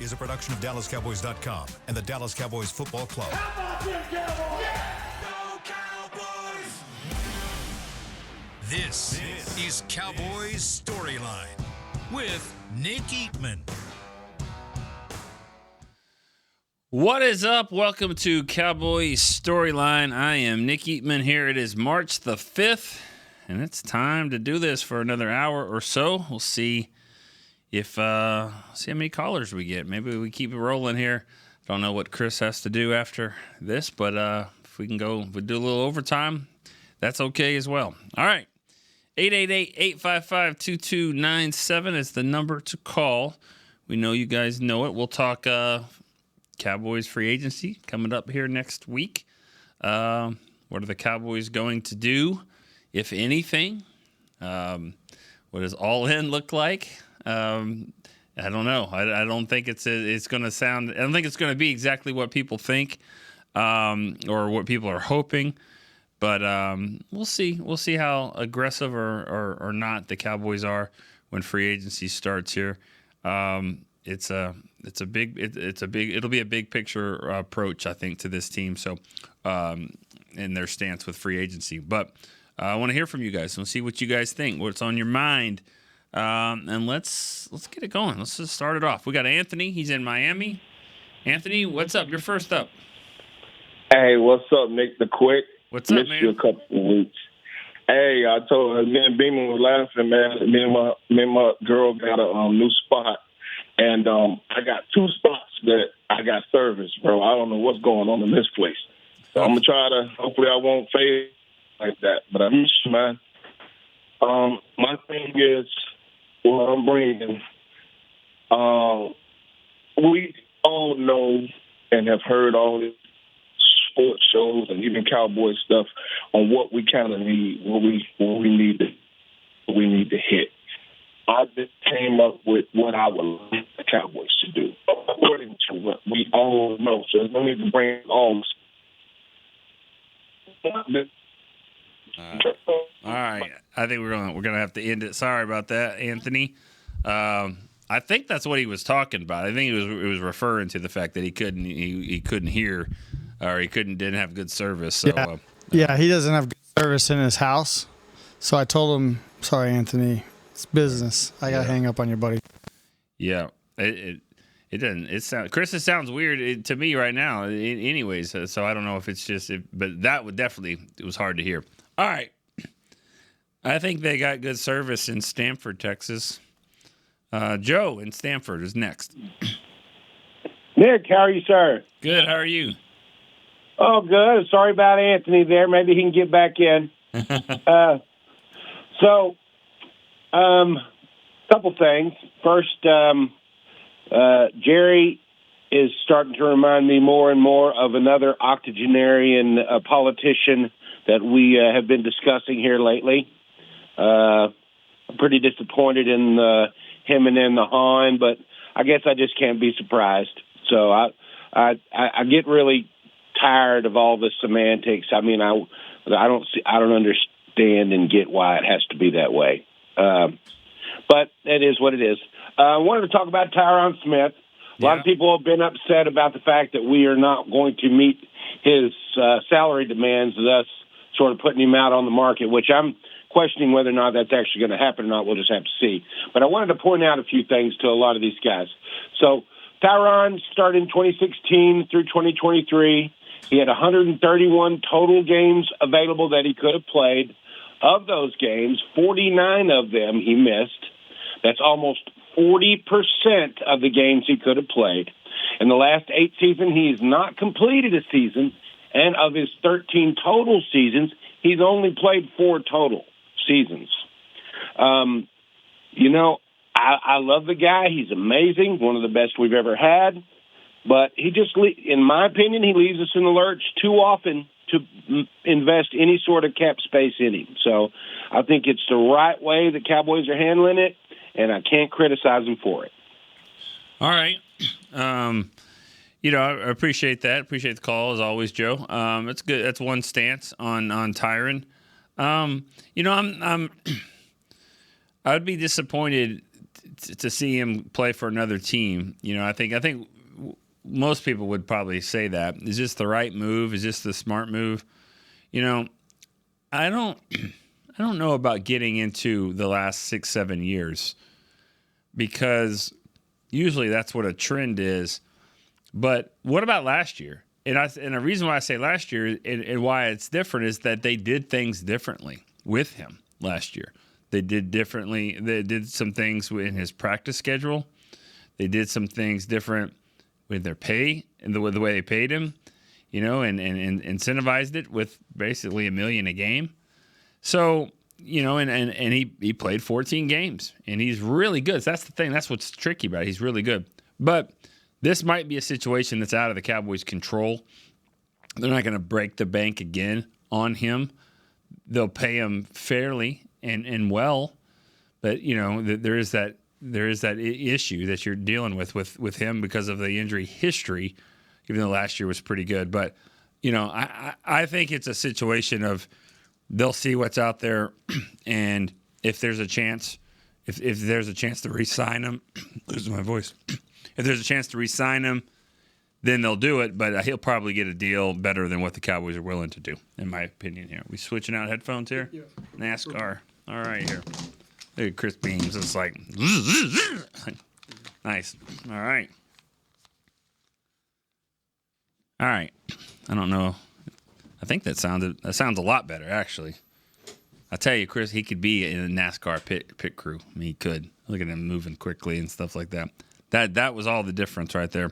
is a production of DallasCowboys.com and the Dallas Cowboys Football Club. How about them Cowboys? Yeah! Go Cowboys! This is Cowboys StoryLine with Nick Eatman. What is up? Welcome to Cowboys StoryLine. I am Nick Eatman here. It is March the 5th, and it's time to do this for another hour or so. We'll see if how many callers we get. Maybe we keep it rolling here. Don't know what Chris has to do after this, but if we do a little overtime, that's okay as well. All right. 888-855-2297 is the number to call. We know you guys know it. We'll talk Cowboys free agency coming up here next week. What are the Cowboys going to do, if anything? What does all in look like? I don't know. I don't think it's going to sound. I don't think it's going to be exactly what people think, or what people are hoping. But we'll see. We'll see how aggressive or not the Cowboys are when free agency starts here. It'll be a big picture approach, I think, to this team. So, in their stance with free agency. But I want to hear from you guys. We'll see what you guys think. What's on your mind. And let's get it going. Let's just start it off. We got Anthony. He's in Miami. Anthony, what's up? You're first up. Hey, what's up, Nick the Quick? What's up, Missed man? you a couple of weeks. Hey, I told me and Beeman was laughing, man. Me and my girl got a new spot, and I got two spots that I got service, bro. I don't know what's going on in this place, so I'm gonna try to. Hopefully, I won't fade like that. But I miss you, man. My thing is, what I'm bringing, we all know and have heard all this sports shows and even Cowboy stuff on what we kind of need, what we need to hit. I just came up with what I would like the Cowboys to do according to what we all know. So there's no need to bring all this. All right. I think we're gonna have to end it. Sorry about that, Anthony. I think that's what he was talking about. I think it was referring to the fact that he couldn't hear, or he didn't have good service. So, yeah, he doesn't have good service in his house. So I told him, sorry, Anthony, it's business. I gotta hang up on your buddy. Yeah, it doesn't. It sounds, Chris. It sounds weird to me right now. Anyways, so I don't know if it's just. But that would definitely. It was hard to hear. All right. I think they got good service in Stamford, Texas. Joe in Stamford is next. Nick, how are you, sir? Good. How are you? Oh, good. Sorry about Anthony there. Maybe he can get back in. Couple things. First, Jerry is starting to remind me more and more of another octogenarian politician that we have been discussing here lately. I'm pretty disappointed in him and in the Han, but I guess I just can't be surprised. So I get really tired of all the semantics. I mean, I don't understand and get why it has to be that way. But it is what it is. I wanted to talk about Tyron Smith. A lot of people have been upset about the fact that we are not going to meet his salary demands, thus sort of putting him out on the market, which I'm questioning whether or not that's actually going to happen or not. We'll just have to see. But I wanted to point out a few things to a lot of these guys. So Tyron started in 2016 through 2023. He had 131 total games available that he could have played. Of those games, 49 of them he missed. That's almost 40% of the games he could have played. In the last 8 seasons, he has not completed a season. And of his 13 total seasons, he's only played 4 total seasons. I love the guy. He's amazing, one of the best we've ever had. But he just, in my opinion, he leaves us in the lurch too often to invest any sort of cap space in him. So I think it's the right way the Cowboys are handling it, and I can't criticize them for it. All right. I appreciate that. Appreciate the call as always, Joe. That's good. That's one stance on Tyron. I'd be disappointed to see him play for another team, I think most people would probably say that. Is this the right move? Is this the smart move? I don't know about getting into the last 6-7 years, because usually that's what a trend is. But what about last year? And the reason why I say last year and why it's different is that they did things differently with him last year. They did differently. They did some things in his practice schedule. They did some things different with their pay and the way they paid him, and incentivized it with basically $1 million a game. So, and he played 14 games, and he's really good. So that's the thing. That's what's tricky about it. He's really good. But this might be a situation that's out of the Cowboys' control. They're not going to break the bank again on him. They'll pay him fairly and well, but there is that issue that you're dealing with him because of the injury history, even though last year was pretty good. But I think it's a situation of they'll see what's out there, and if there's a chance, if there's a chance to re-sign him, losing my voice. If there's a chance to re-sign him, then they'll do it. But he'll probably get a deal better than what the Cowboys are willing to do, in my opinion. Here, we switching out headphones here. Yeah. NASCAR. All right, here. Look at Chris Beams. It's like nice. All right. I don't know. I think that sounds a lot better, actually. I tell you, Chris, he could be in a NASCAR pit crew. I mean, he could. Look at him moving quickly and stuff like that. That was all the difference right there.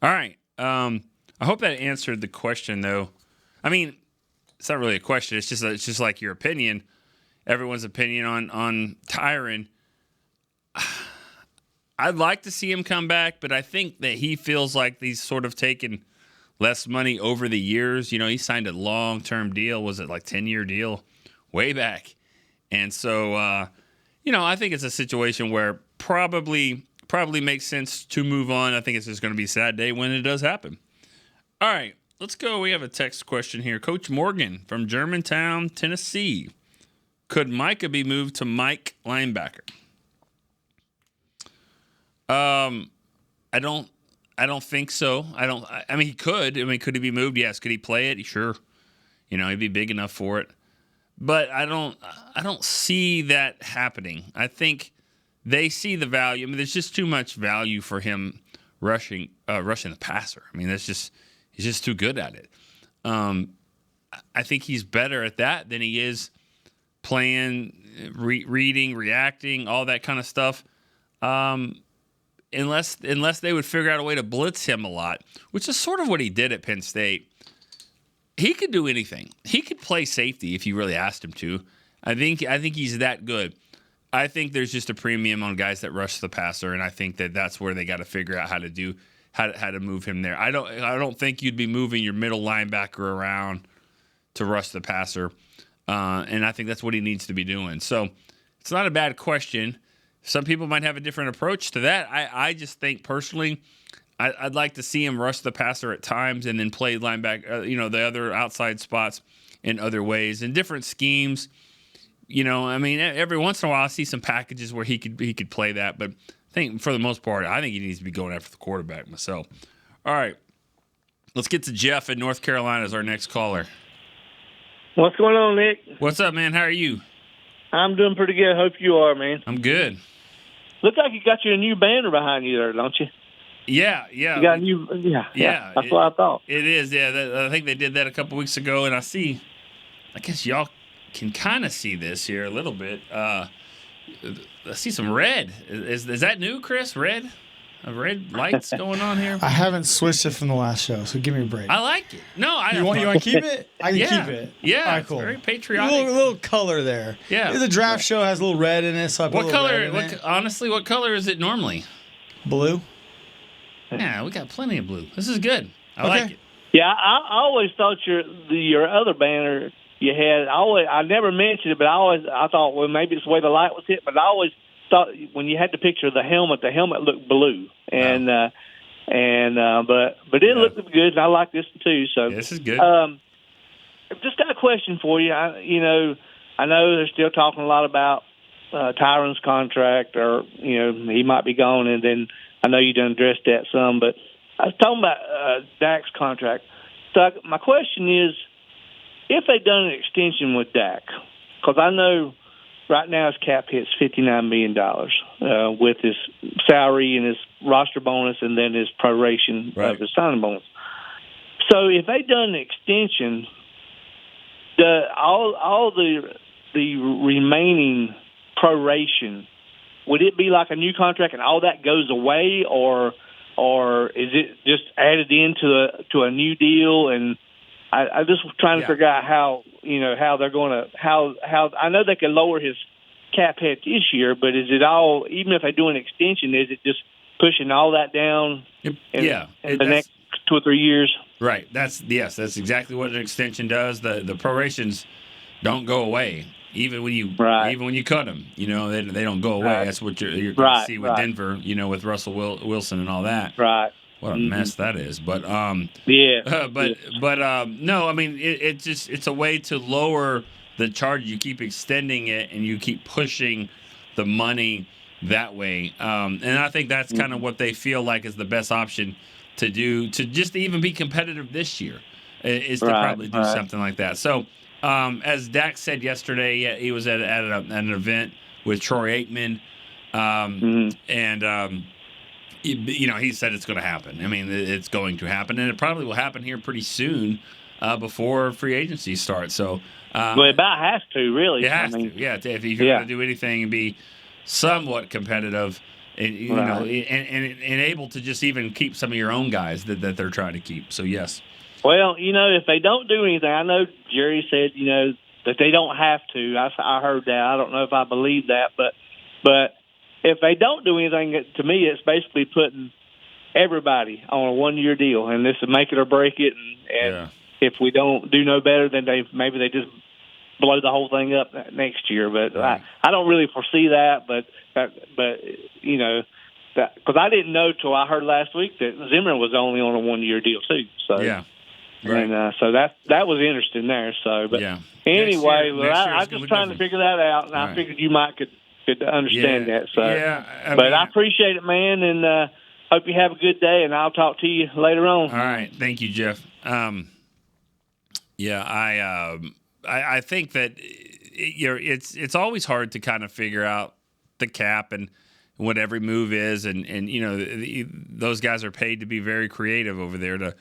All right. I hope that answered the question, though. I mean, it's not really a question. It's just like your opinion. Everyone's opinion on Tyron. I'd like to see him come back, but I think that he feels like he's sort of taken less money over the years. He signed a long-term deal. Was it like 10-year deal way back? And so, I think it's a situation where probably makes sense to move on. I think it's just going to be a sad day when it does happen. All right, let's go. We have a text question here. Coach Morgan from Germantown, Tennessee. Could Micah be moved to Mike linebacker? I don't think so. I mean, he could. Could he be moved? Yes. Could he play it? Sure. He'd be big enough for it. But I don't see that happening. I think they see the value. I mean, there's just too much value for him rushing the passer. I mean, he's just too good at it. I think he's better at that than he is playing, reading, reacting, all that kind of stuff. Unless they would figure out a way to blitz him a lot, which is sort of what he did at Penn State. He could do anything. He could play safety if you really asked him to. I think he's that good. I think there's just a premium on guys that rush the passer, and I think that's where they got to figure out how to move him there. I don't think you'd be moving your middle linebacker around to rush the passer, and I think that's what he needs to be doing. So it's not a bad question. Some people might have a different approach to that. I just think personally, I'd like to see him rush the passer at times and then play linebacker, the other outside spots in other ways, in different schemes. Every once in a while I see some packages where he could play that, but I think for the most part, I think he needs to be going after the quarterback myself. All right, let's get to Jeff in North Carolina as our next caller. What's going on, Nick? What's up, man? How are you? I'm doing pretty good. Hope you are, man. I'm good. Looks like you got your new banner behind you there, don't you? Yeah. You got a new, yeah. That's what I thought. It is, yeah. I think they did that a couple weeks ago, and I guess y'all can kind of see this here a little bit. I see some red. Is that new, Chris? Red lights going on here? I haven't switched it from the last show, so give me a break. I like it. No, you want to keep it? I can keep it. Yeah, all right, cool. Very patriotic. A little color there. Yeah. The draft show has a little red in it, so I put what color? Red Honestly, what color is it normally? Blue. Yeah, we got plenty of blue. This is good. I like it. Yeah, I always thought your other banner you had. I never mentioned it, but I thought, well, maybe it's the way the light was hit. But I always thought when you had the picture of the helmet looked blue, and but it looked good, and I like this too. So this is good. Just got a question for you. I know they're still talking a lot about Tyron's contract, or he might be gone, and then I know you done addressed that some, but I was talking about Dak's contract. So my question is, if they done an extension with Dak, because I know right now his cap hit's $59 million with his salary and his roster bonus, and then his proration of his signing bonus. So if they done an extension, all the remaining proration, would it be like a new contract and all that goes away, or is it just added into a new deal? And I just was trying to figure out how they're going to how I know they can lower his cap hit this year, but is it all, even if they do an extension, is it just pushing all that down in the next 2 or 3 years? Right. That's exactly what an extension does. The prorations don't go away. Even when you cut them, they don't go away. Right. That's what you're going to see with Denver, with Russell Wilson and all that. Right. What a mess that is. But no, I mean it's a way to lower the charge. You keep extending it and you keep pushing the money that way. And I think that's kind of what they feel like is the best option to do, to just even be competitive this year, is to probably do something like that. So. As Dak said yesterday, he was at an event with Troy Aikman, and he said it's going to happen. I mean, it's going to happen, and it probably will happen here pretty soon, before free agency starts. So, well, it about has to, really. It has to, yeah. If you're going to do anything and be somewhat competitive, and and able to just even keep some of your own guys that they're trying to keep. So yes. Well, if they don't do anything, I know Jerry said, that they don't have to. I heard that. I don't know if I believe that, but if they don't do anything, to me, it's basically putting everybody on a 1-year deal, and this is make it or break it. And if we don't do no better, then maybe they just blow the whole thing up next year. But I don't really foresee that. But because I didn't know till I heard last week that Zimmer was only on a 1-year deal too. So yeah. Right. And so that was interesting there. So, but anyway, I was just trying to figure that out, and I figured you might could understand that. So, I appreciate it, man, and hope you have a good day. And I'll talk to you later on. All right, thank you, Jeff. I think that it's always hard to kind of figure out the cap and what every move is, and those guys are paid to be very creative over there to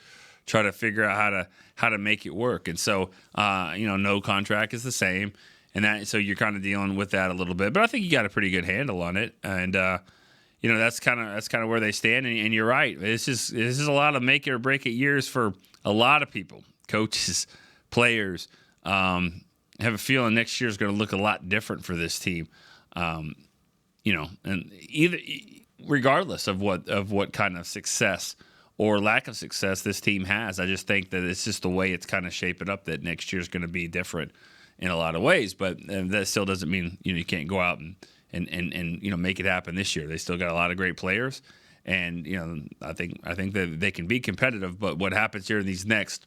try to figure out how to make it work. And so, no contract is the same, and so you're kind of dealing with that a little bit. But I think you got a pretty good handle on it, and that's kind of where they stand. And you're right. This is a lot of make it or break it years for a lot of people, coaches, players. Have a feeling next year is going to look a lot different for this team. And regardless of what kind of success or lack of success this team has, I just think that it's just the way it's kind of shaping up that next year is going to be different in a lot of ways. But that still doesn't mean you can't go out and make it happen this year. They still got a lot of great players, and I think that they can be competitive. But what happens here in these next,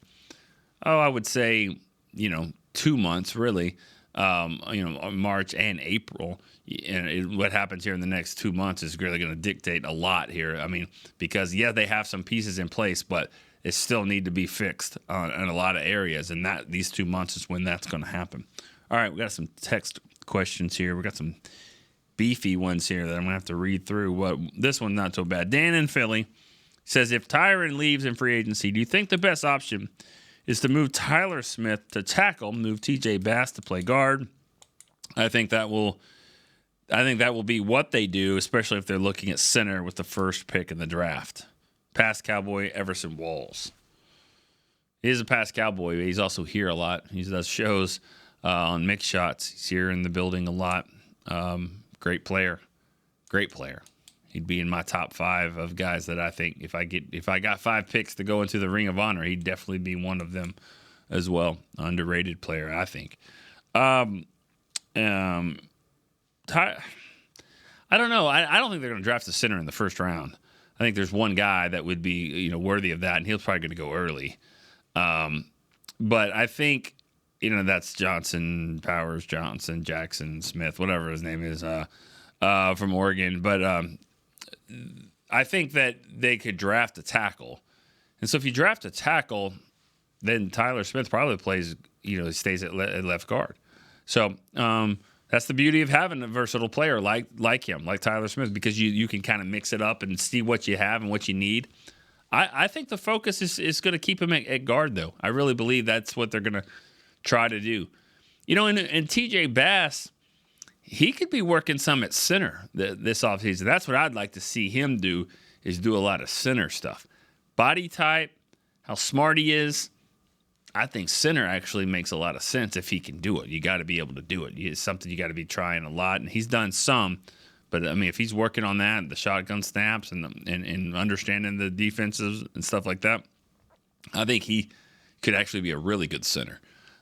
I would say 2 months really, March and April. And what happens here in the next 2 months is really going to dictate a lot here. I mean, because they have some pieces in place, but it still need to be fixed in a lot of areas, and these 2 months is when that's going to happen. All right, we got some text questions here. We got some beefy ones here that I'm going to have to read through. This one's not so bad. Dan in Philly says, if Tyron leaves in free agency, do you think the best option is to move Tyler Smith to tackle, move TJ Bass to play guard? I think that will be what they do, especially if they're looking at center with the first pick in the draft. Past Cowboy Everson Walls. He is a past Cowboy, but he's also here a lot. He does shows on Mix Shots. He's here in the building a lot. Great player. He'd be in my top 5 of guys that I think if I got 5 picks to go into the Ring of Honor, he'd definitely be one of them as well. Underrated player, I think. I don't know. I don't think they're going to draft a center in the first round. I think there's one guy that would be worthy of that, and he's probably going to go early. But I think that's Johnson, Powers, Johnson, Jackson, Smith, whatever his name is, from Oregon. But I think that they could draft a tackle. And so if you draft a tackle, then Tyler Smith probably plays, stays at left guard. So that's the beauty of having a versatile player like him, like Tyler Smith, because you can kind of mix it up and see what you have and what you need. I think the focus is going to keep him at guard, though. I really believe that's what they're going to try to do. And TJ Bass, he could be working some at center this offseason. That's what I'd like to see him do, is do a lot of center stuff. Body type, how smart he is. I think center actually makes a lot of sense if he can do it. You got to be able to do it. It's something you got to be trying a lot, and he's done some. But, I mean, if he's working on that, the shotgun snaps and understanding the defenses and stuff like that, I think he could actually be a really good center.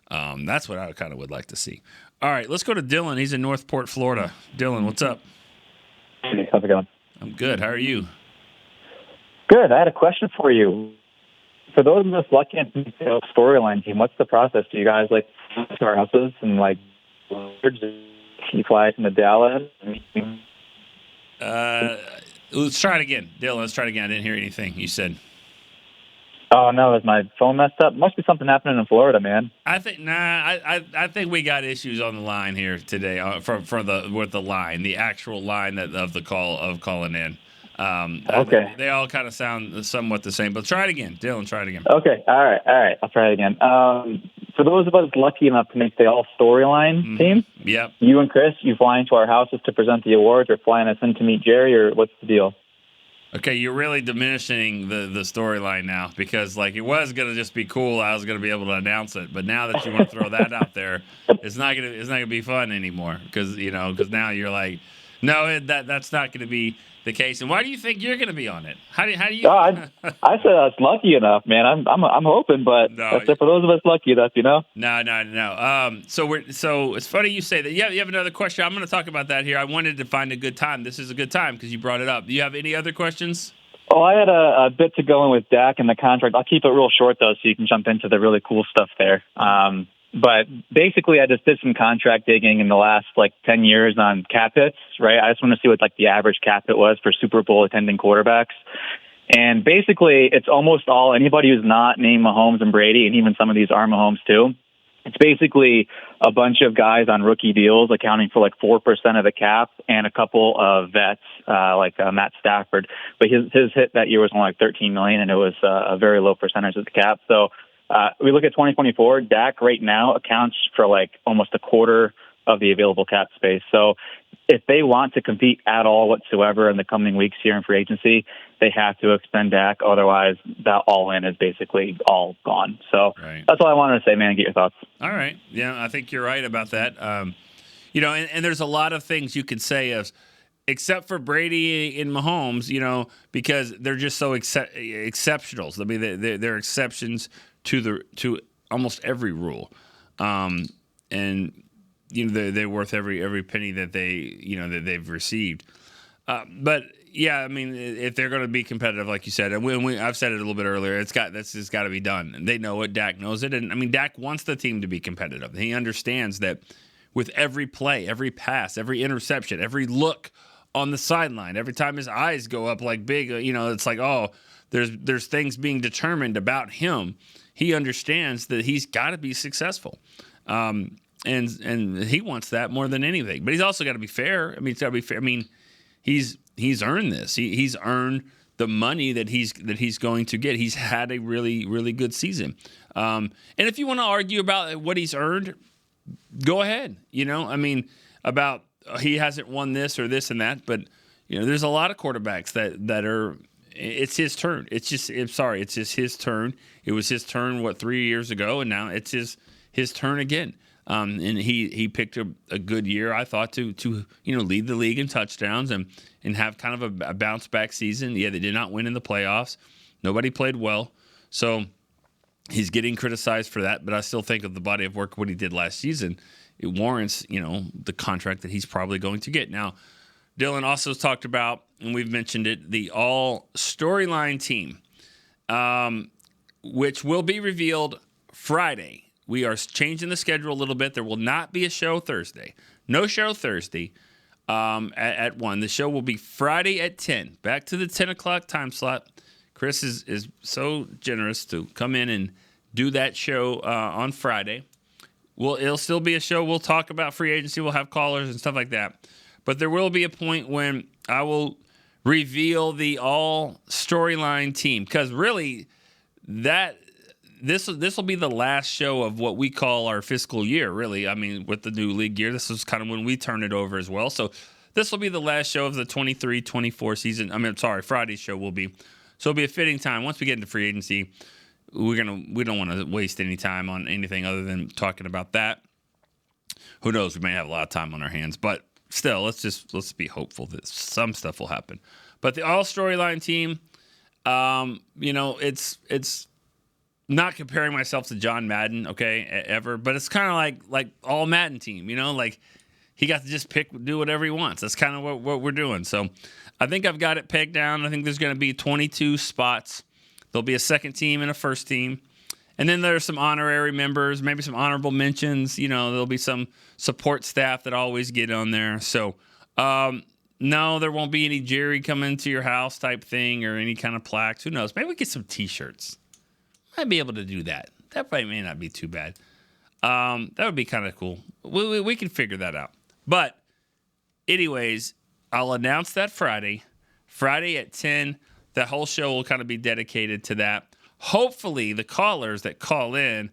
That's what I kind of would like to see. All right, let's go to Dylan. He's in Northport, Florida. Dylan, what's up? Hey, how's it going? I'm good. How are you? Good. I had a question for you. For those of us lucky and StoryLine team, what's the process? Do you guys to our houses and you fly from the Dallas? Let's try it again, Dylan. Let's try it again. I didn't hear anything you said. Oh no, is my phone messed up? Must be something happening in Florida, man. I think we got issues on the line here today with the line, the actual line of calling in. Okay. They all kind of sound somewhat the same, but try it again. Dylan, try it again. Okay. All right. I'll try it again. For those of us lucky enough to make the all-Storyline team, yep. You and Chris, you flying to our houses to present the awards, or flying us in to meet Jerry, or what's the deal? Okay, you're really diminishing the Storyline now, because it was gonna just be cool. I was gonna be able to announce it, but now that you want to throw that out there, it's not gonna be fun anymore, because now you're like, no, that's not gonna be the case. And why do you think you're going to be on it? How do you? No, I said I was lucky enough, man. I'm hoping, but no, for those of us lucky enough, No. So it's funny you say that. Yeah, you have another question. I'm going to talk about that here. I wanted to find a good time. This is a good time because you brought it up. Do you have any other questions? Oh, I had a bit to go in with Dak and the contract. I'll keep it real short though, so you can jump into the really cool stuff there. But basically, I just did some contract digging in the last 10 years on cap hits, right? I just want to see what the average cap hit was for Super Bowl attending quarterbacks. And basically, it's almost all anybody who's not named Mahomes and Brady, and even some of these are Mahomes too. It's basically a bunch of guys on rookie deals accounting for 4% of the cap, and a couple of vets Matt Stafford. But his hit that year was only $13 million, and it was a very low percentage of the cap. So we look at 2024, Dak right now accounts for almost a quarter of the available cap space. So if they want to compete at all whatsoever in the coming weeks here in free agency, they have to extend Dak. Otherwise, that all-in is basically all gone. So That's all I wanted to say, man. Get your thoughts. All right. Yeah, I think you're right about that. And there's a lot of things you could say except for Brady and Mahomes, because they're just so exceptional. I mean, they're exceptions to almost every rule, and they're worth every penny that that they've received. But yeah, I mean, if they're going to be competitive, like you said, and I've said it a little bit earlier, this has got to be done. And they know it. Dak knows it, and I mean, Dak wants the team to be competitive. He understands that with every play, every pass, every interception, every look on the sideline, every time his eyes go up big, it's there's things being determined about him. He understands that he's got to be successful, and he wants that more than anything. But he's also got to be fair. I mean, he's got to be fair. I mean, he's earned this. He's earned the money that he's going to get. He's had a really, really good season. And if you want to argue about what he's earned, go ahead. I mean, about he hasn't won this or this and that, but there's a lot of quarterbacks that are. It's his turn. It's just his turn. It was his turn 3 years ago, and now it's his turn again. And he picked a good year, I thought, to lead the league in touchdowns and have kind of a bounce back season. Yeah, they did not win in the playoffs. Nobody played well, so he's getting criticized for that. But I still think of the body of work what he did last season. It warrants the contract that he's probably going to get now. Dylan also talked about, and we've mentioned it, the all-Storyline team, which will be revealed Friday. we are changing the schedule a little bit. There will not be a show Thursday. No show Thursday at 1. The show will be Friday at 10. Back to the 10 o'clock time slot. Chris is so generous to come in and do that show on Friday. It'll still be a show. We'll talk about free agency. We'll have callers and stuff like that. But there will be a point when I will reveal the all StoryLine team, because really this will be the last show of what we call our fiscal year, really. I mean, with the new league year, this is kind of when we turn it over as well. So this will be the last show of the 23-24 season. Friday's show will be. So it'll be a fitting time. Once we get into free agency, we don't want to waste any time on anything other than talking about that. Who knows? We may have a lot of time on our hands, but still, let's be hopeful that some stuff will happen. But the all StoryLine team, it's not comparing myself to John Madden, okay, ever, but it's kind of like all Madden team, like he got to just do whatever he wants. That's kind of what we're doing. So I think I've got it pegged down. I think there's going to be 22 spots. There'll be a second team and a first team. And then there's some honorary members, maybe some honorable mentions. There'll be some support staff that always get on there. So, no, there won't be any Jerry coming to your house type thing or any kind of plaques. Who knows? Maybe we get some T-shirts. Might be able to do that. That may not be too bad. That would be kind of cool. We can figure that out. But anyways, I'll announce that Friday at 10. That whole show will kind of be dedicated to that. Hopefully, the callers that call in,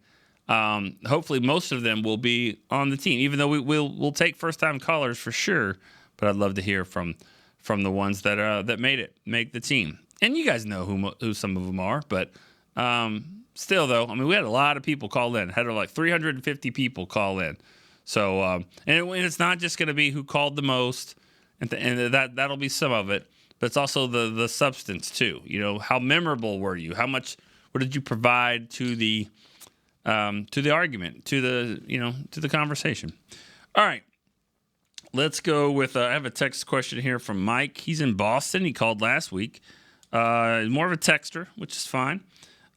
hopefully most of them will be on the team, even though we'll take first-time callers for sure. But I'd love to hear from the ones that make the team. And you guys know who some of them are, but still, though, we had a lot of people call in. Had like 350 people call in. So, and it's not just going to be who called the most, and that'll be some of it, but it's also the substance too. How memorable were you? What did you provide to the argument, to the conversation? All right, let's go with. I have a text question here from Mike. He's in Boston. He called last week. More of a texter, which is fine.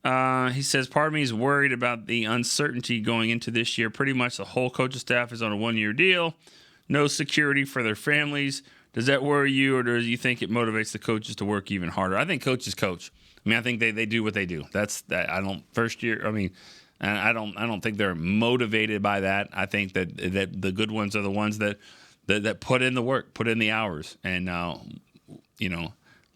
He says, part of me is worried about the uncertainty going into this year. Pretty much the whole coaching staff is on a one-year deal. No security for their families. Does that worry you, or do you think it motivates the coaches to work even harder? I think coaches coach. I think they do what they do. That's that. First year. I don't think they're motivated by that. I think that the good ones are the ones that put in the work, put in the hours, and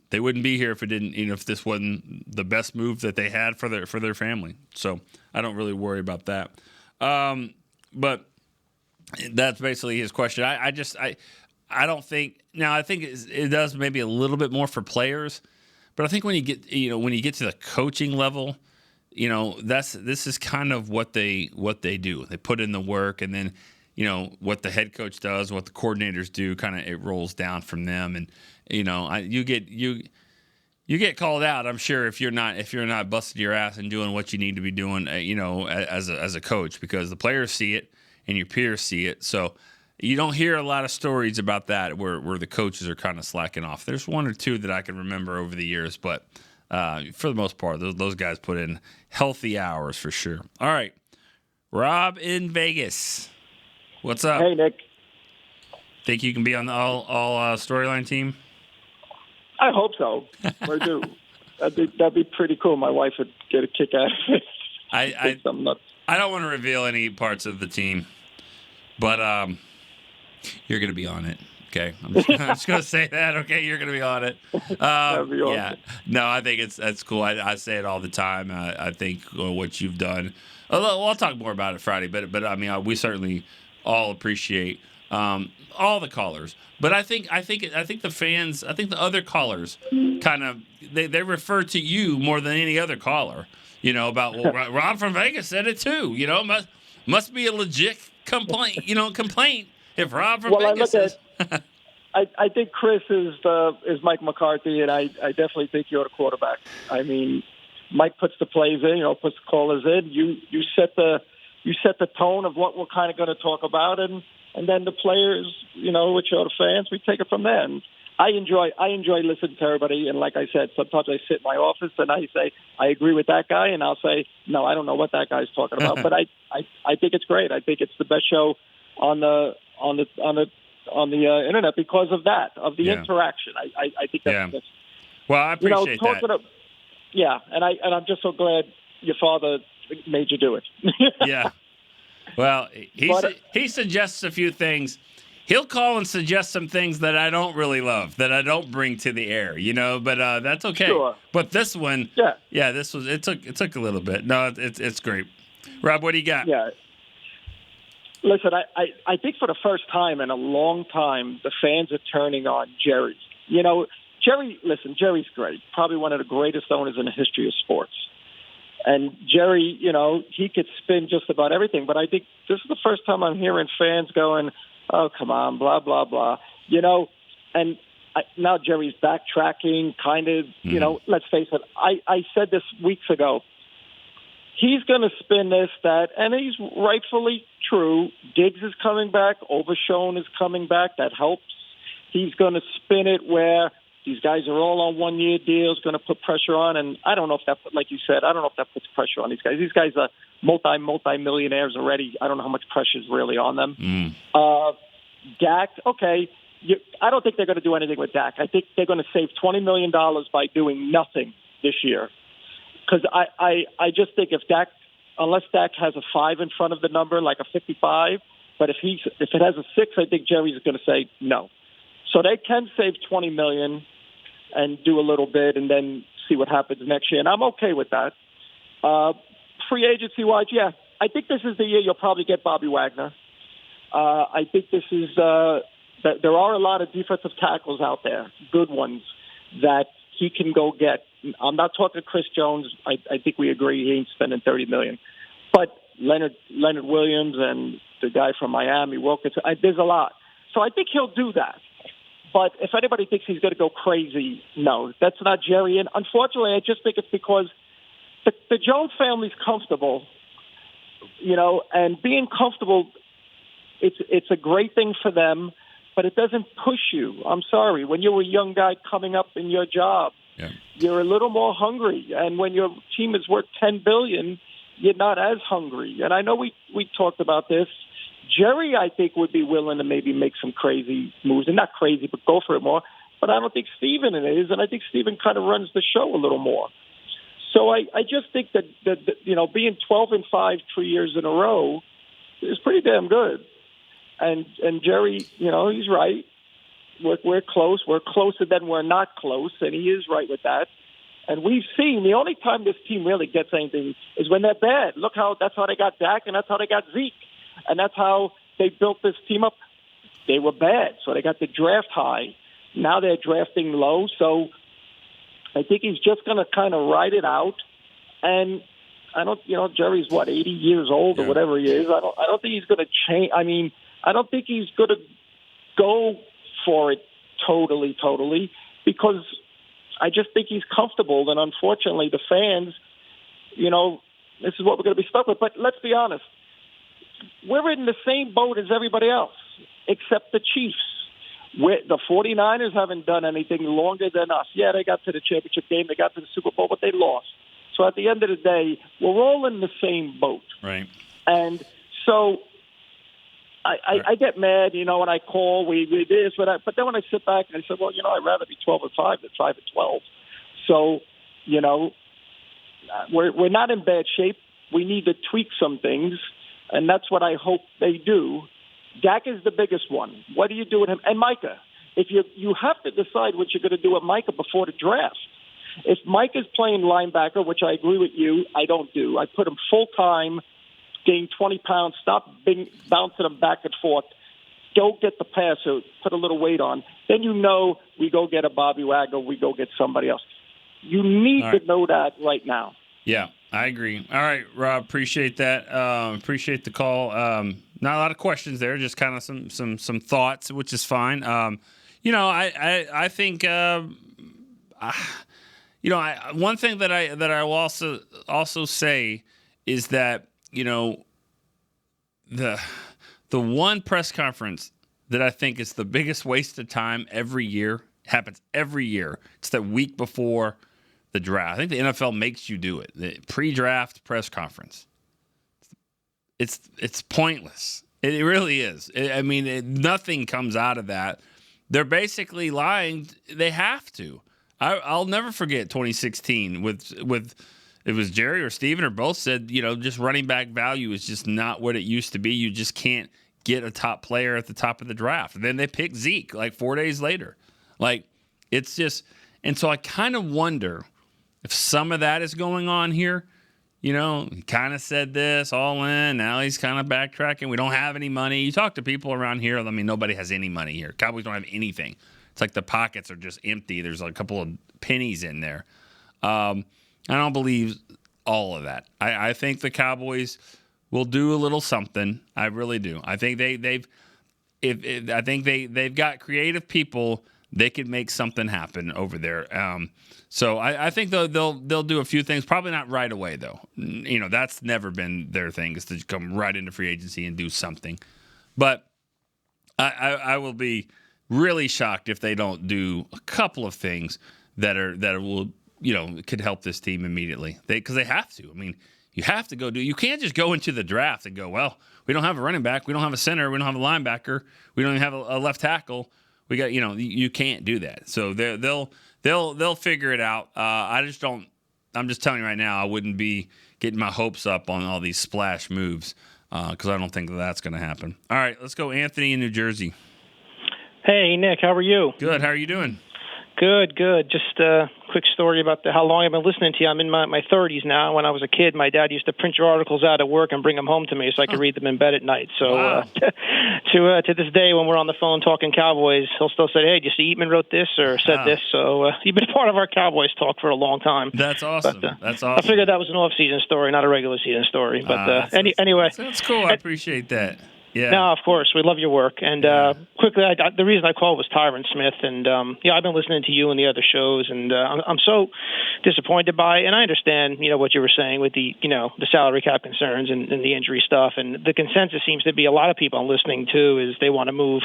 they wouldn't be here if it didn't. If this wasn't the best move that they had for their family. So I don't really worry about that. But that's basically his question. I don't think. Now I think it does maybe a little bit more for players, but I think when you get to the coaching level, this is kind of what they do. They put in the work, and then what the head coach does, what the coordinators do, kind of it rolls down from them, and you get called out. I'm sure if you're not busting your ass and doing what you need to be doing, as a coach, because the players see it and your peers see it. So you don't hear a lot of stories about that where the coaches are kind of slacking off. There's one or two that I can remember over the years, but for the most part, those guys put in healthy hours for sure. All right, Rob in Vegas, what's up? Hey, Nick. Think you can be on the all StoryLine team? I hope so. I do. That'd be pretty cool. My wife would get a kick out of it. I don't want to reveal any parts of the team, but you're going to be on it. Okay, I'm just going to say that. Okay, you're going to be on it. Yeah, no, I think that's cool. I say it all the time. I think what you've done. Although I'll talk more about it Friday, but we certainly all appreciate all the callers. But I think the fans, I think the other callers kind of they refer to you more than any other caller. About Rob from Vegas said it too. Must be a legit complaint. Complaint if Rob from Vegas says. I think Chris is Mike McCarthy, and I definitely think you're the quarterback. Mike puts the plays in, puts the callers in. You set the tone of what we're kind of going to talk about, and then the players, which are the fans, we take it from there. And I enjoy listening to everybody, and like I said, sometimes I sit in my office and I say I agree with that guy, and I'll say no, I don't know what that guy's talking about, but I think it's great. I think it's the best show on the internet because of that, of the interaction. I think that's well, I appreciate that. And I'm just so glad your father made you do it. Yeah. Well, he suggests a few things. He'll call and suggest some things that I don't really love, that I don't bring to the air, but that's okay. Sure. But this one, it took a little bit. No, it's great. Rob, what do you got? Yeah. Listen, I think for the first time in a long time, the fans are turning on Jerry. Jerry's great. Probably one of the greatest owners in the history of sports. And Jerry, he could spin just about everything. But I think this is the first time I'm hearing fans going, oh, come on, blah, blah, blah. And now Jerry's backtracking, kind of, let's face it. I said this weeks ago. He's going to spin this, that, and he's rightfully true. Diggs is coming back. Overshown is coming back. That helps. He's going to spin it where these guys are all on one-year deals, going to put pressure on. And I don't know if that, like you said, I don't know if that puts pressure on these guys. These guys are multi-millionaires already. I don't know how much pressure is really on them. Dak, okay. I don't think they're going to do anything with Dak. I think they're going to save $20 million by doing nothing this year. Because I just think if unless Dak has a 5 in front of the number, like a 55, but if it has a 6, I think Jerry's going to say no. So they can save $20 million and do a little bit and then see what happens next year. And I'm okay with that. Free agency-wise, I think this is the year you'll probably get Bobby Wagner. I think this is that there are a lot of defensive tackles out there, good ones, that he can go get. I'm not talking Chris Jones. I think we agree he ain't spending $30 million. But Leonard Williams and the guy from Miami, Wilkinson, there's a lot. So I think he'll do that. But if anybody thinks he's going to go crazy, no, that's not Jerry. And unfortunately, I just think it's because the Jones family's comfortable, and being comfortable, it's a great thing for them, but it doesn't push you. I'm sorry. When you're a young guy coming up in your job, you're a little more hungry. And when your team is worth $10 billion, you're not as hungry. And I know we talked about this. Jerry, I think, would be willing to maybe make some crazy moves, and not crazy, but go for it more. But I don't think Steven is, and I think Steven kind of runs the show a little more. So I just think that being 12-5 3 years in a row is pretty damn good. And Jerry, he's right. We're close. We're closer than we're not close, and he is right with that. And we've seen the only time this team really gets anything is when they're bad. That's how they got Dak, and that's how they got Zeke. And that's how they built this team up. They were bad, so they got the draft high. Now they're drafting low, so I think he's just going to kind of ride it out. And I don't, Jerry's 80 years old or whatever he is. I don't think he's going to change. I mean, I don't think he's going to go for it totally, because I just think he's comfortable. And unfortunately, the fans, this is what we're going to be stuck with. But let's be honest. We're in the same boat as everybody else, except the Chiefs. The 49ers haven't done anything longer than us. Yeah, they got to the championship game. They got to the Super Bowl, but they lost. So at the end of the day, we're all in the same boat. Right. And so I get mad, when I call, we this, but then when I sit back and I say, well, I'd rather be 12-5 than 5-12. So, we're not in bad shape. We need to tweak some things. And that's what I hope they do. Dak is the biggest one. What do you do with him? And Micah, if you have to decide what you're going to do with Micah before the draft. If Mike is playing linebacker, which I agree with you, I don't do. I put him full-time, gain 20 pounds, stop bouncing him back and forth. Go get the passer, put a little weight on. Then we go get a Bobby Wagner, we go get somebody else. You need to know that right now. Yeah. I agree. All right, Rob, appreciate that. Appreciate the call. Not a lot of questions there, just kind of some thoughts, which is fine. I think one thing that I will also say is that the one press conference that I think is the biggest waste of time every year Happens every year. It's the week before the draft. I think the NFL makes you do it. The pre-draft press conference. It's pointless. It really is. Nothing comes out of that. They're basically lying. They have to. I'll never forget 2016 with it was Jerry or Steven or both said, just running back value is just not what it used to be. You just can't get a top player at the top of the draft. And then they picked Zeke like 4 days later. Like, it's just – and so I kind of wonder if some of that is going on here. He kind of said this all in. Now he's kind of backtracking. We don't have any money. You talk to people around here. I mean, nobody has any money here. Cowboys don't have anything. It's like the pockets are just empty. There's a couple of pennies in there. I don't believe all of that. I think the Cowboys will do a little something. I really do. I think they've got creative people. They could make something happen over there. So I think they'll do a few things. Probably not right away though. That's never been their thing, is to come right into free agency and do something. But I will be really shocked if they don't do a couple of things that will could help this team immediately. Because they have to. I mean, you have to go do. You can't just go into the draft and go, well, we don't have a running back, we don't have a center, we don't have a linebacker, we don't even have a left tackle. We got, you can't do that. So they'll figure it out. I'm just telling you right now, I wouldn't be getting my hopes up on all these splash moves because I don't think that's going to happen. All right, let's go Anthony in New Jersey. Hey, Nick, how are you? Good. How are you doing? Good. Just a quick story about how long I've been listening to you. I'm in my 30s now. When I was a kid, my dad used to print your articles out at work and bring them home to me so I could read them in bed at night. So wow. To this day, when we're on the phone talking Cowboys, he'll still say, hey, did you see Eatman wrote this or said this? So you've been part of our Cowboys talk for a long time. That's awesome. But, that's awesome. I figured that was an off-season story, not a regular season story. But anyway. That's cool. I appreciate that. Yeah. No, of course. We love your work. And quickly, the reason I called was Tyron Smith. And, I've been listening to you and the other shows, and I'm so disappointed by it. And I understand, what you were saying with the salary cap concerns and the injury stuff. And the consensus seems to be a lot of people I'm listening to is they want to move,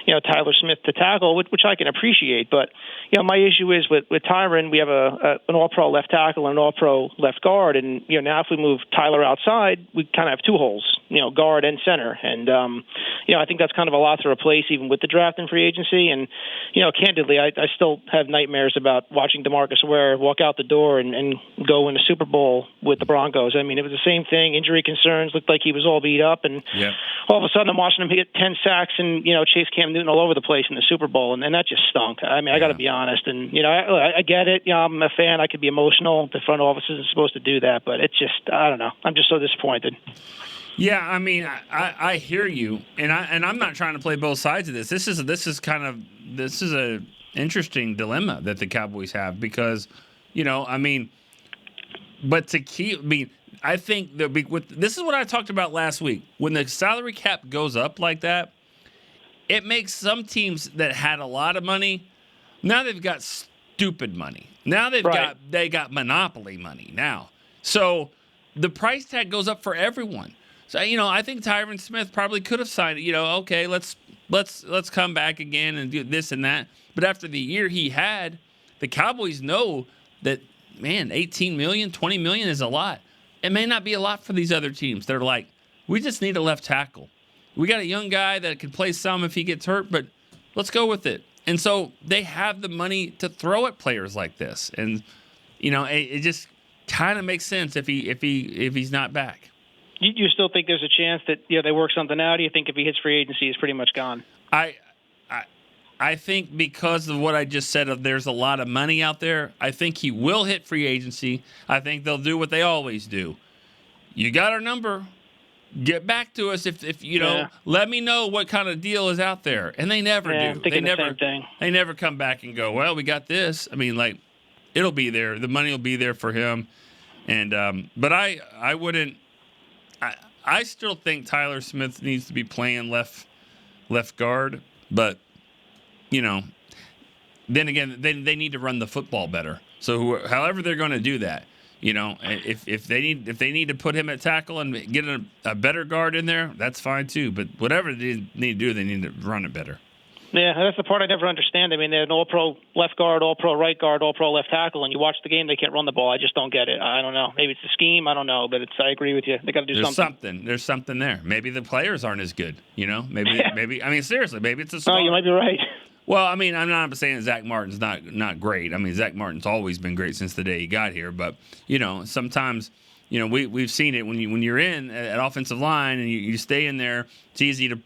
Tyler Smith to tackle, which I can appreciate. But, my issue is with Tyron, we have an all-pro left tackle and an all-pro left guard. And, now if we move Tyler outside, we kind of have two holes, guard and center. And, I think that's kind of a lot to replace even with the draft and free agency. And, candidly, I still have nightmares about watching DeMarcus Ware walk out the door and go in the Super Bowl with the Broncos. I mean, it was the same thing. Injury concerns, looked like he was all beat up. And all of a sudden I'm watching him hit 10 sacks and, chase Cam Newton all over the place in the Super Bowl. And that just stunk. I mean, I got to be honest. And, I get it. I'm a fan. I could be emotional. The front office isn't supposed to do that. But it's just, I don't know. I'm just so disappointed. Yeah, I mean, I hear you, and I'm not trying to play both sides of this. This is a interesting dilemma that the Cowboys have because, but to keep, I think this is what I talked about last week. When the salary cap goes up like that, it makes some teams that had a lot of money, now they've got stupid money. Now they got monopoly money now. So the price tag goes up for everyone. So, I think Tyron Smith probably could have signed it. Okay, let's come back again and do this and that. But after the year he had, the Cowboys know that, man, $18 million, $20 million is a lot. It may not be a lot for these other teams. They're like, we just need a left tackle. We got a young guy that can play some if he gets hurt, but let's go with it. And so they have the money to throw at players like this. And, it just kind of makes sense if he's not back. You still think there's a chance that they work something out? Do you think if he hits free agency, he's pretty much gone? I think because of what I just said, there's a lot of money out there. I think he will hit free agency. I think they'll do what they always do. You got our number. Get back to us if let me know what kind of deal is out there. And they never do. They never. Same thing. They never come back and go, well, we got this. I mean, like, it'll be there. The money will be there for him. And but I wouldn't. I still think Tyler Smith needs to be playing left guard, but then again, they need to run the football better. So however they're going to do that, if they need to put him at tackle and get a better guard in there, that's fine too. But whatever they need to do, they need to run it better. Yeah, that's the part I never understand. I mean, they're an all-pro left guard, all-pro right guard, all-pro left tackle, and you watch the game, they can't run the ball. I just don't get it. I don't know. Maybe it's the scheme. I don't know, but I agree with you. They got to do something. There's something there. Maybe the players aren't as good. Maybe. I mean, seriously, maybe it's a star. No, you might be right. Well, I mean, I'm not saying Zach Martin's not great. I mean, Zach Martin's always been great since the day he got here. But sometimes. We've seen it when you're in at offensive line and you stay in there. It's easy to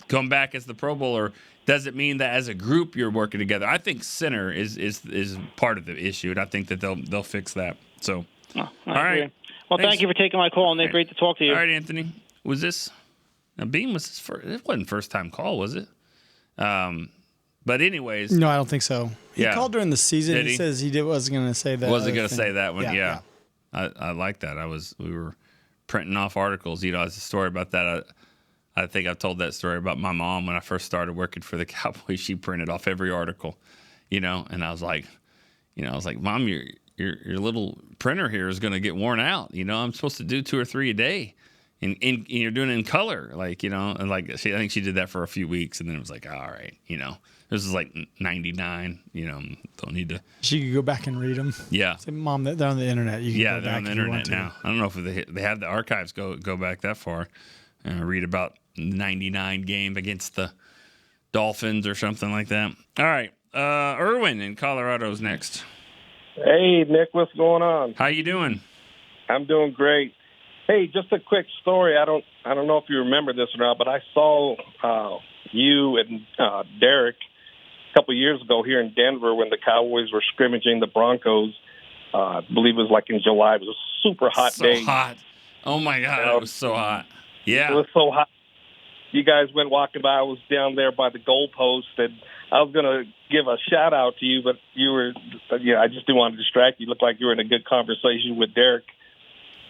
come back as the Pro Bowler. Doesn't mean that as a group you're working together. I think center is part of the issue, and I think that they'll fix that. So, all right. Well, thank you for taking my call, and it's great to talk to you. All right, Anthony. Beam was his first? It wasn't first time call, was it? But anyways. No, I don't think so. He Yeah. called during the season. Did he he? says he wasn't going to say that. Wasn't going to say that one. Yeah. I like that. We were printing off articles. As a story about that. I think I've told that story about my mom when I first started working for the Cowboys. She printed off every article, and I was like, Mom, your little printer here is going to get worn out. I'm supposed to do 2 or 3 a day, and you're doing it in color, and I think she did that for a few weeks, and then it was like, all right, this is like 99, don't need to. She could go back and read them. Yeah. Say, Mom, they're on the internet. You can go they're back on the if you internet want to. now. I don't know if they have the archives go back that far and read about 99 game against the Dolphins or something like that. All right. Erwin in Colorado's next. Hey, Nick, what's going on? How you doing? I'm doing great. Hey, just a quick story. I don't know if you remember this or not, but I saw you and Derek a couple of years ago here in Denver when the Cowboys were scrimmaging the Broncos. I believe it was like in July. It was a super hot day. So hot. Oh, my God. It was so hot. Yeah. It was so hot. You guys went walking by. I was down there by the goalpost, and I was going to give a shout-out to you, but you were I just didn't want to distract you. You looked like you were in a good conversation with Derek.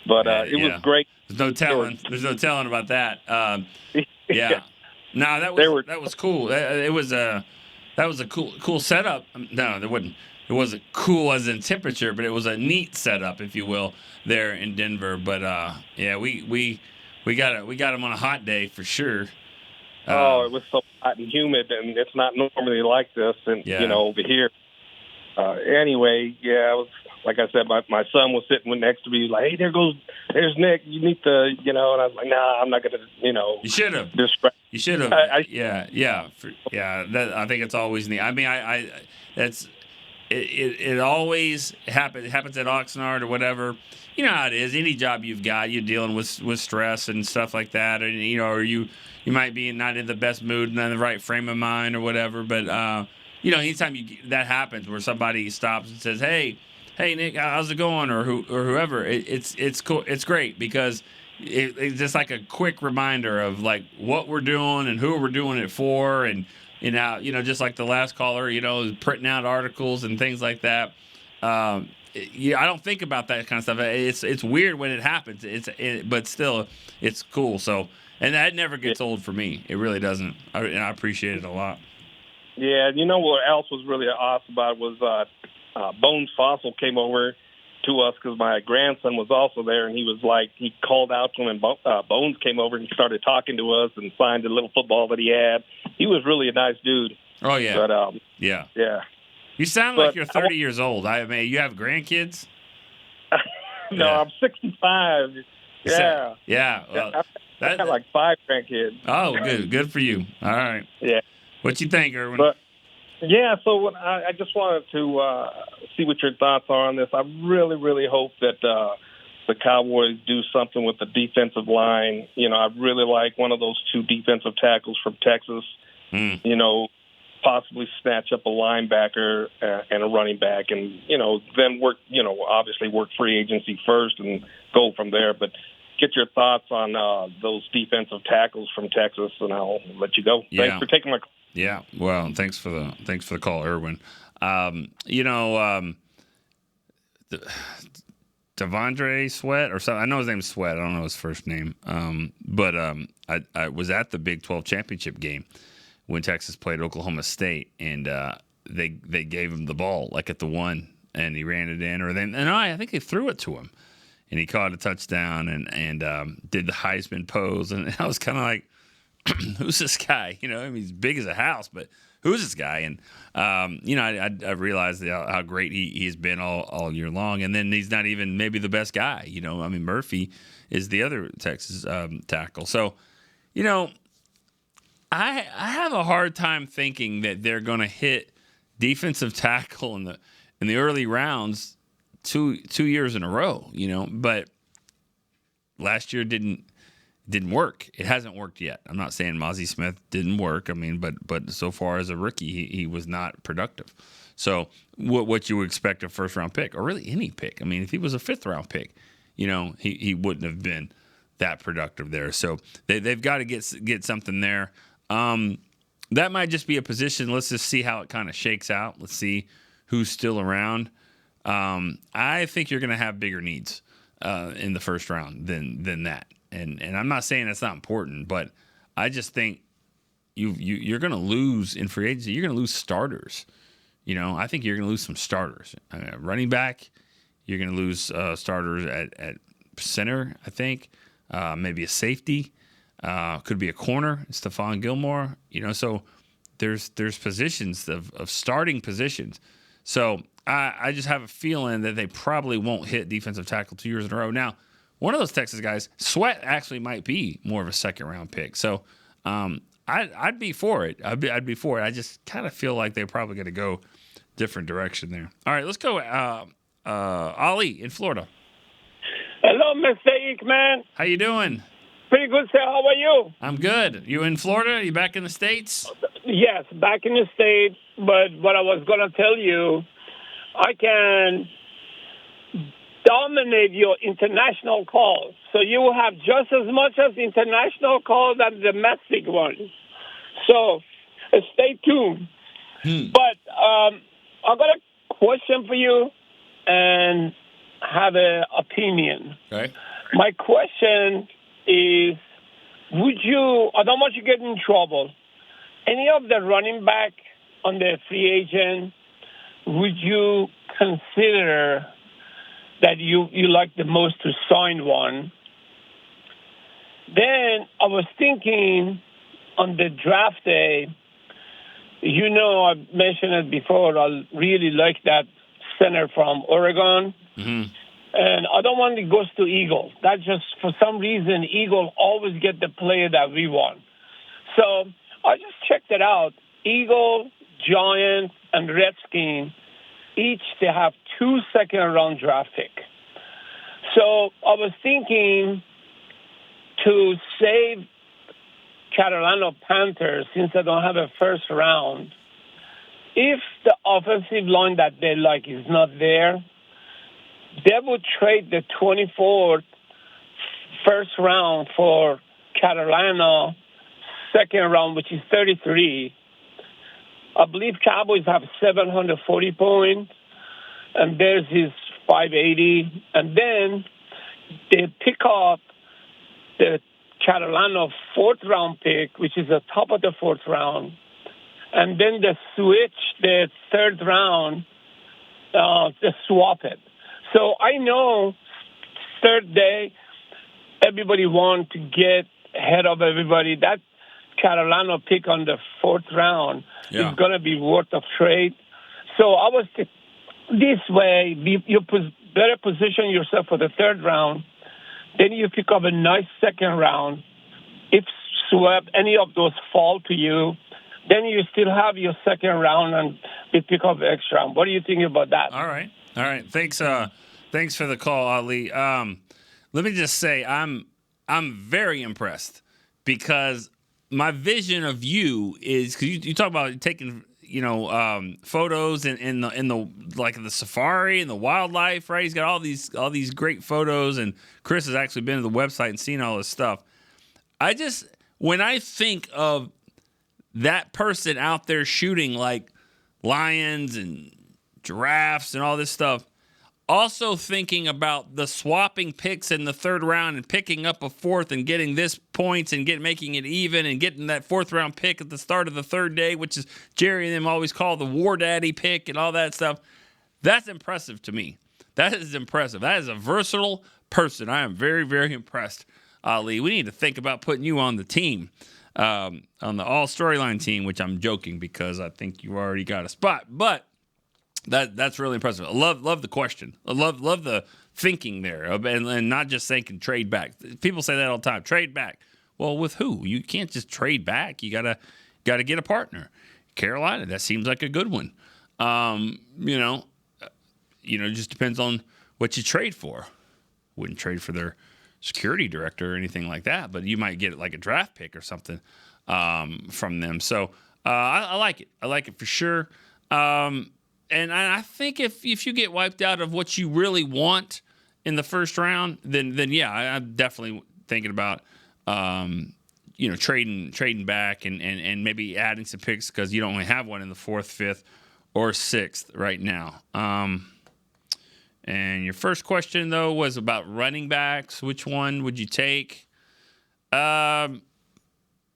But it was great. There's no telling. There's no telling about that. Yeah. No, that was cool. That was a cool setup. No, it wasn't cool as in temperature, but it was a neat setup, if you will, there in Denver. But we got them on a hot day for sure. It was so hot and humid, and it's not normally like this. And over here. Anyway, I was, like I said, my son was sitting next to me, like, hey, there's Nick. You need to, and I was like, nah, I'm not gonna, You should have. You should have. Yeah. I think it's always neat. I mean, it always happens. It happens at Oxnard or whatever. You know how it is. Any job you've got, you're dealing with stress and stuff like that, and or you might be not in the best mood, not in the right frame of mind or whatever. But anytime that happens, where somebody stops and says, "Hey, Nick, how's it going?" or whoever, it's cool. It's great because it's just like a quick reminder of like what we're doing and who we're doing it for, and just like the last caller, printing out articles and things like that. I don't think about that kind of stuff. It's weird when it happens. But still, it's cool. So, and that never gets old for me. It really doesn't. And I appreciate it a lot. Yeah, what else was really awesome about it was Bones Fossil came over to us because my grandson was also there, and he called out to him, and Bones came over and started talking to us and signed a little football that he had. He was really a nice dude. Oh, yeah. But, yeah. You sound like you're 30 years old. I mean, you have grandkids? No, I'm 65. Yeah. Yeah. Well, I got like 5 grandkids. Oh, good for you. All right. Yeah. What you think, Erwin? So I just wanted to see what your thoughts are on this. I really, really hope that the Cowboys do something with the defensive line. I really like one of those 2 defensive tackles from Texas. Possibly snatch up a linebacker and a running back, and then work. Obviously work free agency first and go from there. But get your thoughts on those defensive tackles from Texas, and I'll let you go. Yeah. Thanks for taking my call. Yeah. Well, thanks for the call, Erwin. Devondre Sweat or something. I know his name's Sweat. I don't know his first name. But I was at the Big 12 championship game when Texas played Oklahoma State, and they gave him the ball like at the 1, and he ran it in, I think they threw it to him, and he caught a touchdown and did the Heisman pose, and I was kind of like, who's this guy? I mean, he's big as a house, but who's this guy? And I realized how great he's been all year long. And then he's not even maybe the best guy. Murphy is the other Texas tackle. So, I have a hard time thinking that they're going to hit defensive tackle in the early rounds 2 years in a row. But last year didn't work. It hasn't worked yet. I'm not saying Mozzie Smith didn't work. But so far as a rookie, he was not productive. So what you would expect a first round pick, or really any pick. If he was a 5th round pick, he wouldn't have been that productive there. So they've got to get something there. That might just be a position. Let's just see how it kind of shakes out. Let's see who's still around. I think you're going to have bigger needs in the first round than that. And I'm not saying that's not important, but I just think you're going to lose in free agency. You're going to lose starters. I think you're going to lose some starters. Running back, you're going to lose starters at center, I think. Maybe a safety. Could be a corner, Stephon Gilmore. So there's positions of starting positions. So I just have a feeling that they probably won't hit defensive tackle 2 years in a row. Now, one of those Texas guys, Sweat, actually might be more of a 2nd-round pick. So I'd be for it. I'd be for it. I just kind of feel like they're probably going to go different direction there. All right, let's go. Ali in Florida. Hello, Mr. Eekman. How you doing? Pretty good, sir. How are you? I'm good. You in Florida? Are you back in the States? Yes, back in the States. But what I was going to tell you, I can dominate your international calls. So you will have just as much as international calls as domestic ones. So stay tuned. But I've got a question for you and have an opinion. Okay. My question is, I don't want you to get in trouble. Any of the running back on the free agent, would you consider that you like the most to sign one? Then I was thinking on the draft day, I mentioned it before, I really like that center from Oregon. Mm-hmm. And I don't want it goes to Eagle. That just, for some reason, Eagle always get the player that we want. So I just checked it out. Eagle, Giants, and Redskins, each they have 2 second-round draft picks. So I was thinking to save Carolina Panthers, since they don't have a first round, if the offensive line that they like is not there, they would trade the 24th first round for Carolina second round, which is 33. I believe Cowboys have 740 points, and theirs is 580. And then they pick up the Carolina 4th round pick, which is the top of the 4th round. And then they switch the 3rd round, they swap it. So I know 3rd day, everybody wants to get ahead of everybody. That Carolina pick on the 4th round is going to be worth of trade. So I was this way, you better position yourself for the 3rd round. Then you pick up a nice 2nd round. If swept, any of those fall to you, then you still have your 2nd round and you pick up the extra round. What do you think about that? All right. Thanks for the call, Ali. Let me just say I'm very impressed because my vision of you is, because you talk about taking photos in the like the safari and the wildlife, right? He's got all these great photos, and Chris has actually been to the website and seen all this stuff. When I think of that person out there shooting like lions and giraffes and all this stuff, also thinking about the swapping picks in the 3rd round and picking up a 4th and getting this points and making it even and getting that 4th round pick at the start of the 3rd day, which is Jerry and them always call the War Daddy pick and all that stuff. That's impressive to me. That is impressive. That is a versatile person. I am very, very impressed, Ali. We need to think about putting you on the team. on the all StoryLine team, which I'm joking because I think you already got a spot. But that's really impressive. I love the question. I love the thinking there, and not just thinking trade back. People say that all the time. Trade back. Well, with who? You can't just trade back. You gotta get a partner. Carolina, that seems like a good one. It just depends on what you trade for. Wouldn't trade for their security director or anything like that, but you might get like a draft pick or something from them. So I like it. I like it for sure. And I think if you get wiped out of what you really want in the first round, then yeah, I'm definitely thinking about trading back and maybe adding some picks because you don't only have one in the 4th, 5th, or 6th right now. And your first question, though, was about running backs. Which one would you take? They're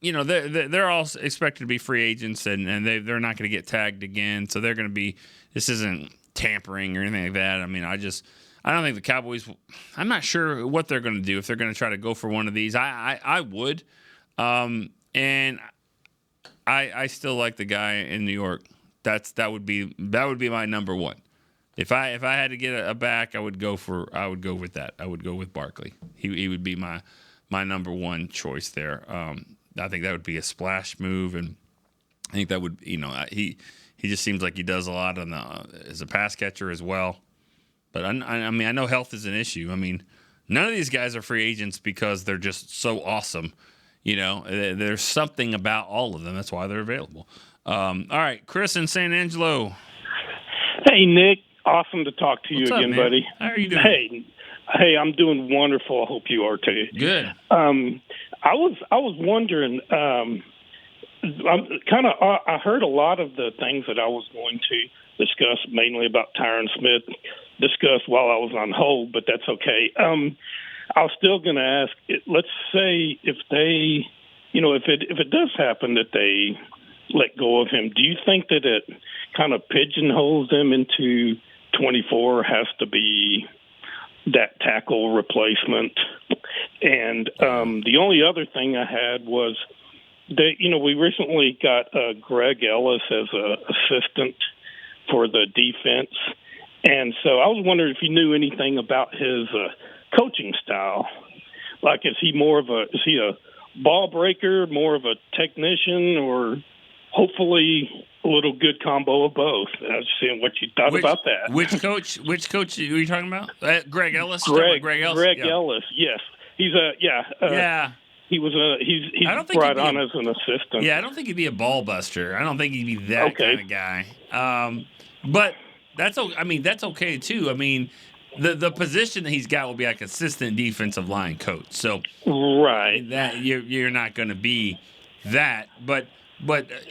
all expected to be free agents, and they're not going to get tagged again. So they're going to be – this isn't tampering or anything like that. I mean, I don't think the Cowboys – I'm not sure what they're going to do if they're going to try to go for one of these. I would. And I still like the guy in New York. That would be my number one. If I had to get a back, I would go with that. I would go with Barkley. He would be my number one choice there. I think that would be a splash move, and I think that would he just seems like he does a lot as a pass catcher as well. But I know health is an issue. I mean, none of these guys are free agents because they're just so awesome. There's something about all of them. That's why they're available. All right, Chris in San Angelo. Hey, Nick. Awesome to talk to you What's again, up, buddy. How are you doing? Hey, I'm doing wonderful. I hope you are too. Good. I was wondering. I heard a lot of the things that I was going to discuss, mainly about Tyron Smith, discussed while I was on hold, but that's okay. I was still going to ask. Let's say if they, if it does happen that they let go of him, do you think that it kind of pigeonholes them into 24 has to be that tackle replacement? And the only other thing I had was that, we recently got Greg Ellis as an assistant for the defense. And so I was wondering if you knew anything about his coaching style. Like, is he a ball breaker, more of a technician, or hopefully a little good combo of both? I was seeing what you thought about that. Which coach are you talking about? Greg Ellis? Greg Ellis? Ellis, yes. He's he's I don't think brought on as an assistant. Yeah, I don't think he'd be a ball buster. I don't think he'd be that kind of guy. But that's okay too. I mean, the position that he's got will be like assistant defensive line coach. So right, that you're not going to be that, but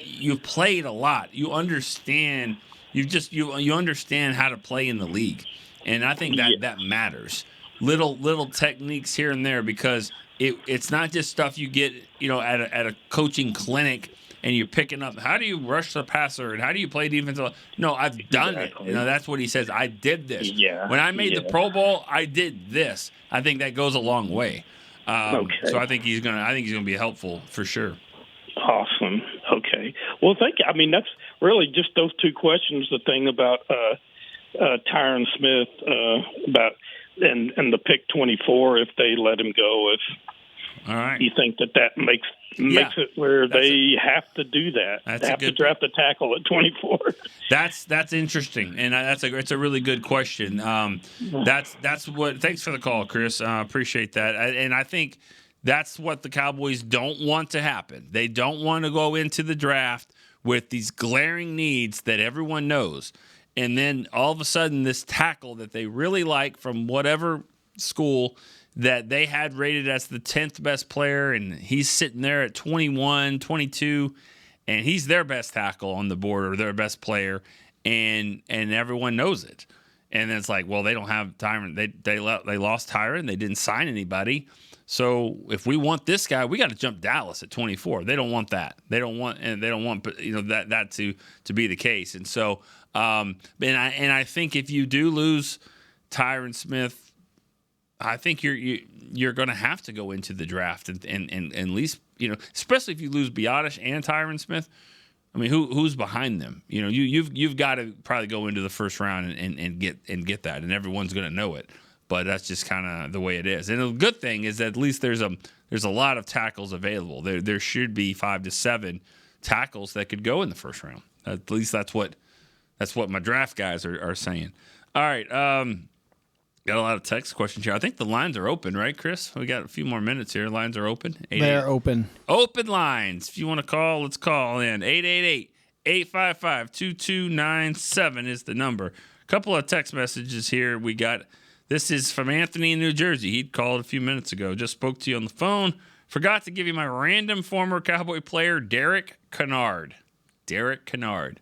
you've played a lot. You understand. You understand how to play in the league, and I think that matters. Little techniques here and there, because it's not just stuff you get at a coaching clinic and you're picking up. How do you rush the passer and how do you play defensive? No, I've done it. That's what he says. I did this. Yeah. When I made the Pro Bowl, I did this. I think that goes a long way. So I think he's gonna be helpful for sure. Awesome. Okay. Well, thank you. I mean, that's really just those two questions. The thing about Tyron Smith about and the pick 24, if they let him go, all right, you think that makes it where they have to do that. They have to draft a tackle at 24. That's interesting, and it's a really good question. That's what. Thanks for the call, Chris. Appreciate that, and I think that's what the Cowboys don't want to happen. They don't want to go into the draft with these glaring needs that everyone knows. And then all of a sudden, this tackle that they really like from whatever school that they had rated as the 10th best player, and he's sitting there at 21, 22, and he's their best tackle on the board or their best player, and everyone knows it. And then it's like, well, they don't have Tyron. They lost Tyron. They didn't sign anybody. So if we want this guy, we got to jump Dallas at 24. They don't want that. They don't want that to be the case. And so, and I think if you do lose Tyron Smith, I think you're going to have to go into the draft and at least especially if you lose Biotish and Tyron Smith. I mean, who's behind them? You've got to probably go into the first round and get that, and everyone's going to know it. But that's just kind of the way it is. And the good thing is that at least there's a lot of tackles available. There should be 5 to 7 tackles that could go in the first round. At least that's what my draft guys are saying. All right, got a lot of text questions here. I think the lines are open, right, Chris? We got a few more minutes here. Lines are open. They're open. Open lines. If you want to call, let's call in. 888-855-2297 is the number. A couple of text messages here we got. This is from Anthony in New Jersey. He'd called a few minutes ago. Just spoke to you on the phone. Forgot to give you my random former Cowboy player, Derek Kennard. Derek Kennard.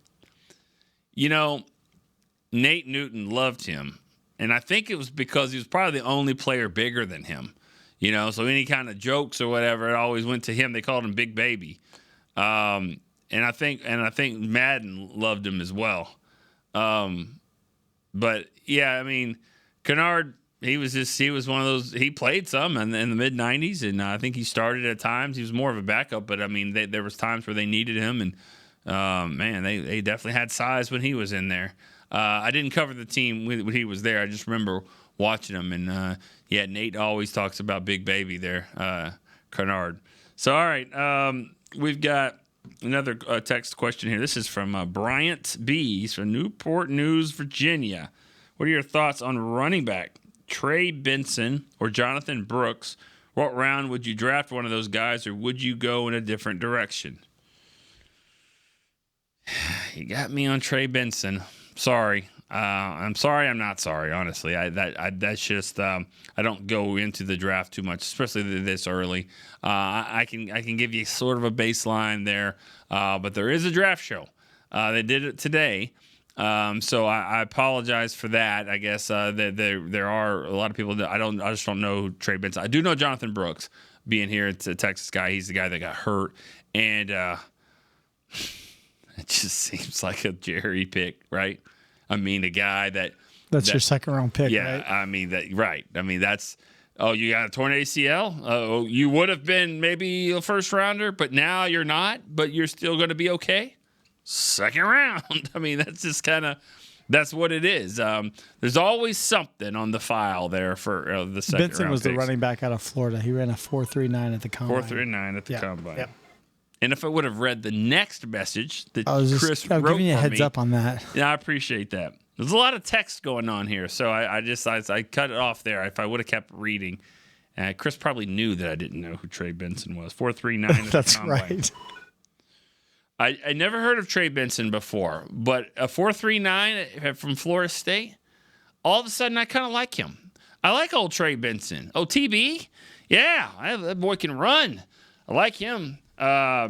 Nate Newton loved him. And I think it was because he was probably the only player bigger than him. So any kind of jokes or whatever, it always went to him. They called him Big Baby. And I think Madden loved him as well. But yeah, I mean, Kennard, he was one of those. He played some in the mid '90s, and I think he started at times. He was more of a backup, but I mean, there was times where they needed him, and man, they definitely had size when he was in there. I didn't cover the team when he was there. I just remember watching him, and Nate always talks about Big Baby there, Kennard. So all right, we've got another text question here. This is from Bryant B. He's from Newport News, Virginia. What are your thoughts on running back Trey Benson or Jonathan Brooks? What round would you draft one of those guys, or would you go in a different direction? You got me on Trey Benson. Sorry. I'm sorry. I'm not sorry. Honestly, that's just I don't go into the draft too much, especially this early. I can give you sort of a baseline there, but there is a draft show. They did it today. So I apologize for that. I guess there are a lot of people that I just don't know Trey Benson. I do know Jonathan Brooks, being here. It's a Texas guy. He's the guy that got hurt, and it just seems like a Jerry pick, right? I mean, a guy that's your second round pick, yeah, right? I mean that, right? I mean that's. Oh, you got a torn ACL? You would have been maybe a first rounder, but now you're not. But you're still going to be okay. Second round. I mean, that's just that's what it is. There's always something on the file there for the second round. Benson was picks. the running back out of Florida. He ran a 4.39 at the combine. 4.39 at the combine. Yep. And if I would have read the next message that Chris I'm wrote giving you a for heads me, up on that. Yeah, I appreciate that. There's a lot of text going on here, so I cut it off there. If I would have kept reading, Chris probably knew that I didn't know who Trey Benson was. 4.39. That's right. I never heard of Trey Benson before, but a 4.39 from Florida State, all of a sudden I kind of like him. I like old Trey Benson. Oh, TB? Yeah, that boy can run. I like him. Yeah,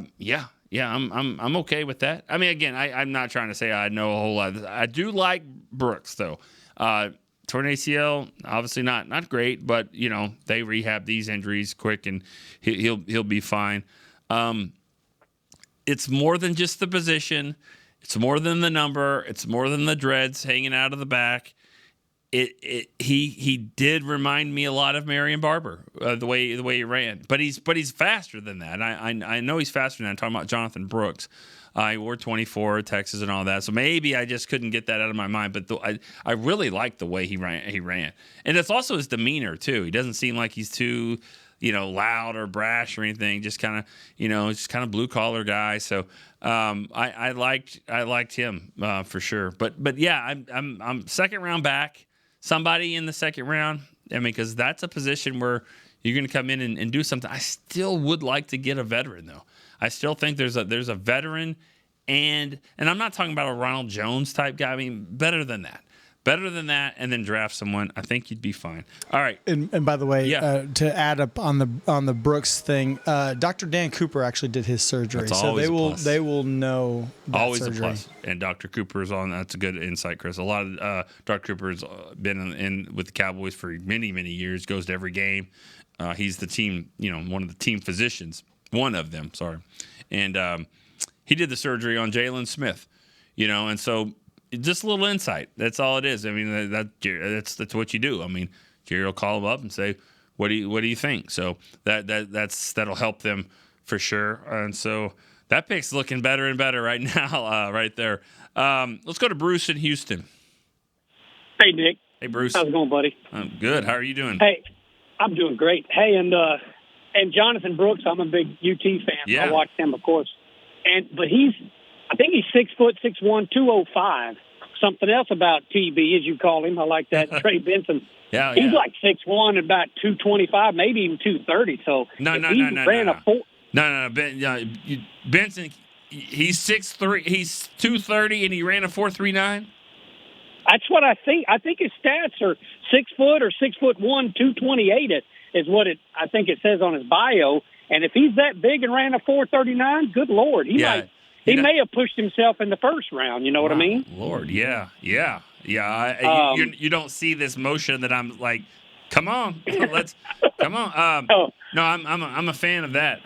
I'm okay with that. I mean, again, I'm not trying to say I know a whole lot. I do like Brooks, though. Torn ACL, obviously not great, but, they rehab these injuries quick, and he'll be fine. It's more than just the position. It's more than the number. It's more than the dreads hanging out of the back. He did remind me a lot of Marion Barber, the way he ran. But he's faster than that. I know he's faster than that. I'm talking about Jonathan Brooks. He wore 24 at Texas and all that. So maybe I just couldn't get that out of my mind. But I really like the way he ran. And it's also his demeanor too. He doesn't seem like he's too loud or brash or anything. Just kind of, just kind of blue collar guy. So I liked him for sure. But yeah, I'm second round back. Somebody in the second round. I mean, because that's a position where you're going to come in and do something. I still would like to get a veteran though. I still think there's a veteran, and I'm not talking about a Ronald Jones type guy. I mean, better than that. And then draft someone. I think you'd be fine. All right. And by the way, to add up on the Brooks thing, Dr. Dan Cooper actually did his surgery, that's so they will know that always surgery. a plus. And Dr. Cooper's on. That's a good insight, Chris. A lot of Dr. Cooper's been in with the Cowboys for many years. Goes to every game. He's the team. One of the team physicians. One of them. Sorry. And he did the surgery on Jalen Smith. And so. Just a little insight. That's all it is. I mean, that's what you do. I mean, Jerry will call him up and say, "What do you think?" So that'll help them for sure. And so that pick's looking better and better right now, right there. Let's go to Bruce in Houston. Hey, Nick. Hey, Bruce. How's it going, buddy? I'm good. How are you doing? Hey, I'm doing great. Hey, and Jonathan Brooks, I'm a big UT fan. Yeah. I watch him, of course. But I think he's 6'6", 205. Something else about TB, as you call him. I like that. Trey Benson. Yeah, he's like 6'1", about 225, maybe even 230. So No. Benson, he's 6'3", he's 230, and he ran a 4.39. That's what I think. I think his stats are 6 foot or 6'1", 228 is what I think it says on his bio. And if he's that big and ran a 4.39, good Lord, he may have pushed himself in the first round. You know what I mean? Lord, yeah. You don't see this motion that I'm like, come on, come on. No, I'm a fan of that.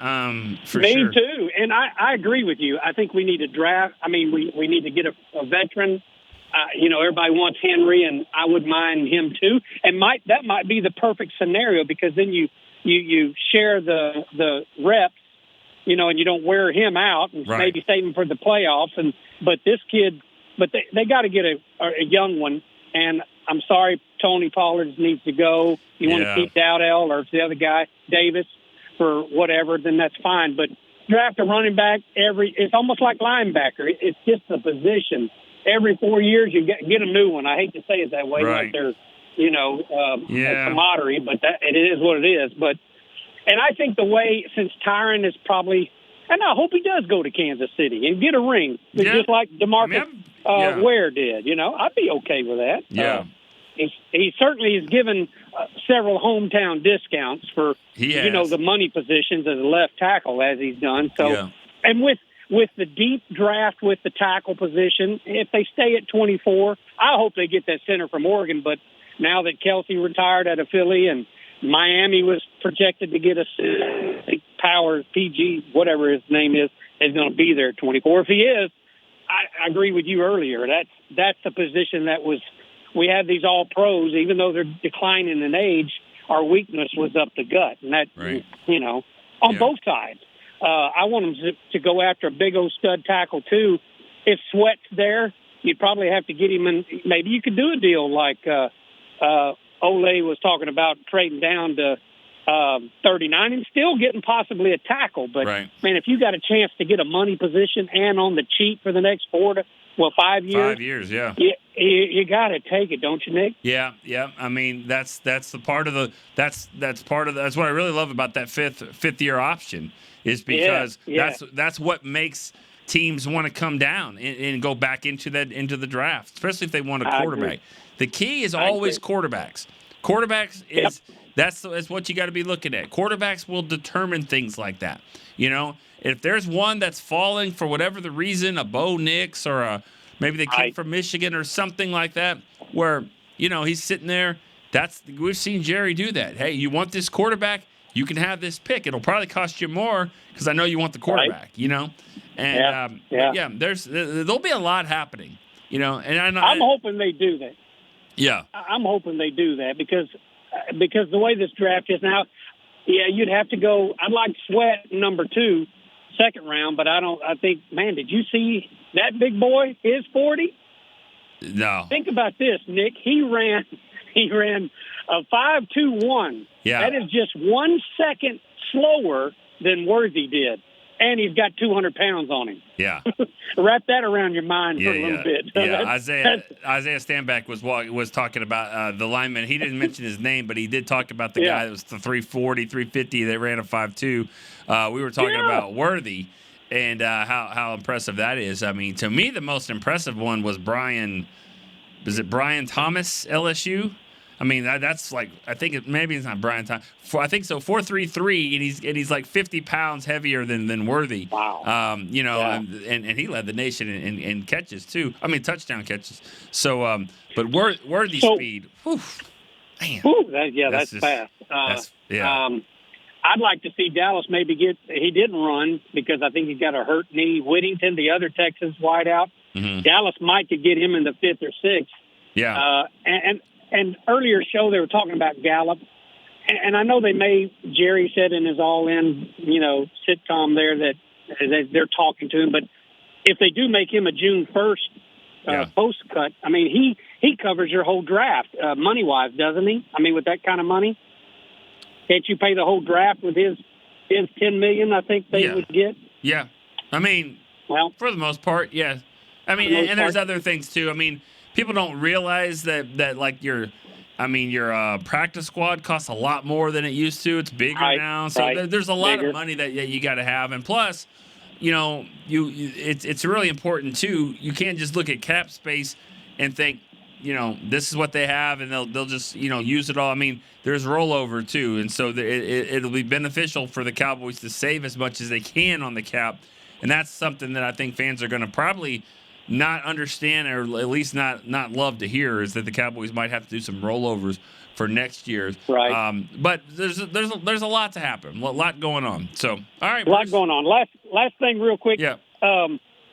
For me sure. too, and I agree with you. I think we need to draft. I mean, we need to get a veteran. Everybody wants Henry, and I would mind him too. And that might be the perfect scenario because then you share the reps, and you don't wear him out and maybe save him for the playoffs. But this kid, they got to get a young one. And I'm sorry, Tony Pollard needs to go. You want to keep Dowdell or the other guy, Davis, for whatever, then that's fine. But draft a running back it's almost like linebacker. It's just a position. Every 4 years you get a new one. I hate to say it that way, like they're, a camaraderie, but it is what it is. And I think the way, since Tyron is probably, and I hope he does go to Kansas City and get a ring, just like DeMarcus Ware did. I'd be okay with that. Yeah. He certainly has given several hometown discounts for, the money positions as a left tackle, as he's done. So, and with the deep draft with the tackle position, if they stay at 24, I hope they get that center from Oregon. But now that Kelsey retired out of Philly and Miami was projected to get a Powers, PG, whatever his name is going to be there at 24. If he is, I agree with you earlier. That's the position that we had these all pros, even though they're declining in age, our weakness was up the gut. And that, on both sides. I want them to go after a big old stud tackle, too. If Sweat's there, you'd probably have to get him in. Maybe you could do a deal like Ole was talking about, trading down to 39 and still getting possibly a tackle. But, man, if you got a chance to get a money position and on the cheap for the next 5 years. 5 years, yeah. You got to take it, don't you, Nick? Yeah. I mean, that's the part of that's what I really love about that fifth year option. Is because that's what makes teams want to come down and go back into the draft, especially if they want a quarterback. The key is always quarterbacks. Quarterbacks that's what you got to be looking at. Quarterbacks will determine things like that. If there's one that's falling for whatever the reason, a Bo Nix or maybe the kid from Michigan or something like that, where he's sitting there. We've seen Jerry do that. Hey, you want this quarterback? You can have this pick. It'll probably cost you more because I know you want the quarterback, And there'll be a lot happening, And I'm hoping they do that. Yeah, I'm hoping they do that because the way this draft is now, you'd have to go. I'd like Sweat number 2, second round, but I think, man, did you see that big boy? His 40. No. Think about this, Nick. He ran a 5.21. Yeah. That is just 1 second slower than Worthy did. And he's got 200 pounds on him. Yeah. Wrap that around your mind for a little bit. Yeah, Isaiah Stanback was talking about the lineman. He didn't mention his name, but he did talk about the guy that was the 340, 350 that ran a 5.2. We were talking about Worthy and how impressive that is. I mean, to me, the most impressive one was Brian Thomas, LSU? I mean, that's like, I think maybe it's not Brian Thomas. I think so, 4.33, and he's like 50 pounds heavier than Worthy. Wow. And he led the nation in catches too. I mean, touchdown catches. So, but Worthy speed. Whew, man. That's fast. I'd like to see Dallas maybe he didn't run because I think he's got a hurt knee. Whittington, the other Texas wideout. Mm-hmm. Dallas might could get him in the 5th or 6th. Yeah. And earlier show they were talking about Gallup. and I know Jerry said in his all-in, sitcom there that they're talking to him, but if they do make him a June 1st post cut, I mean, he covers your whole draft money-wise, doesn't he? I mean, with that kind of money, can't you pay the whole draft with his $10 million? I think they would get. Yeah, I mean, well, for the most part, yeah. I mean, and there's other things too. I mean, people don't realize that like your practice squad costs a lot more than it used to. It's bigger now, so there's a lot of money that you got to have, and plus, it's really important too. You can't just look at cap space and think, this is what they have, and they'll just use it all. I mean, there's rollover too, and so it'll be beneficial for the Cowboys to save as much as they can on the cap, and that's something that I think fans are going to probably not understand, or at least not love to hear, is that the Cowboys might have to do some rollovers for next year. Right. But there's a lot to happen, a lot going on. So, all right, a lot going on. Last thing, real quick. Yeah.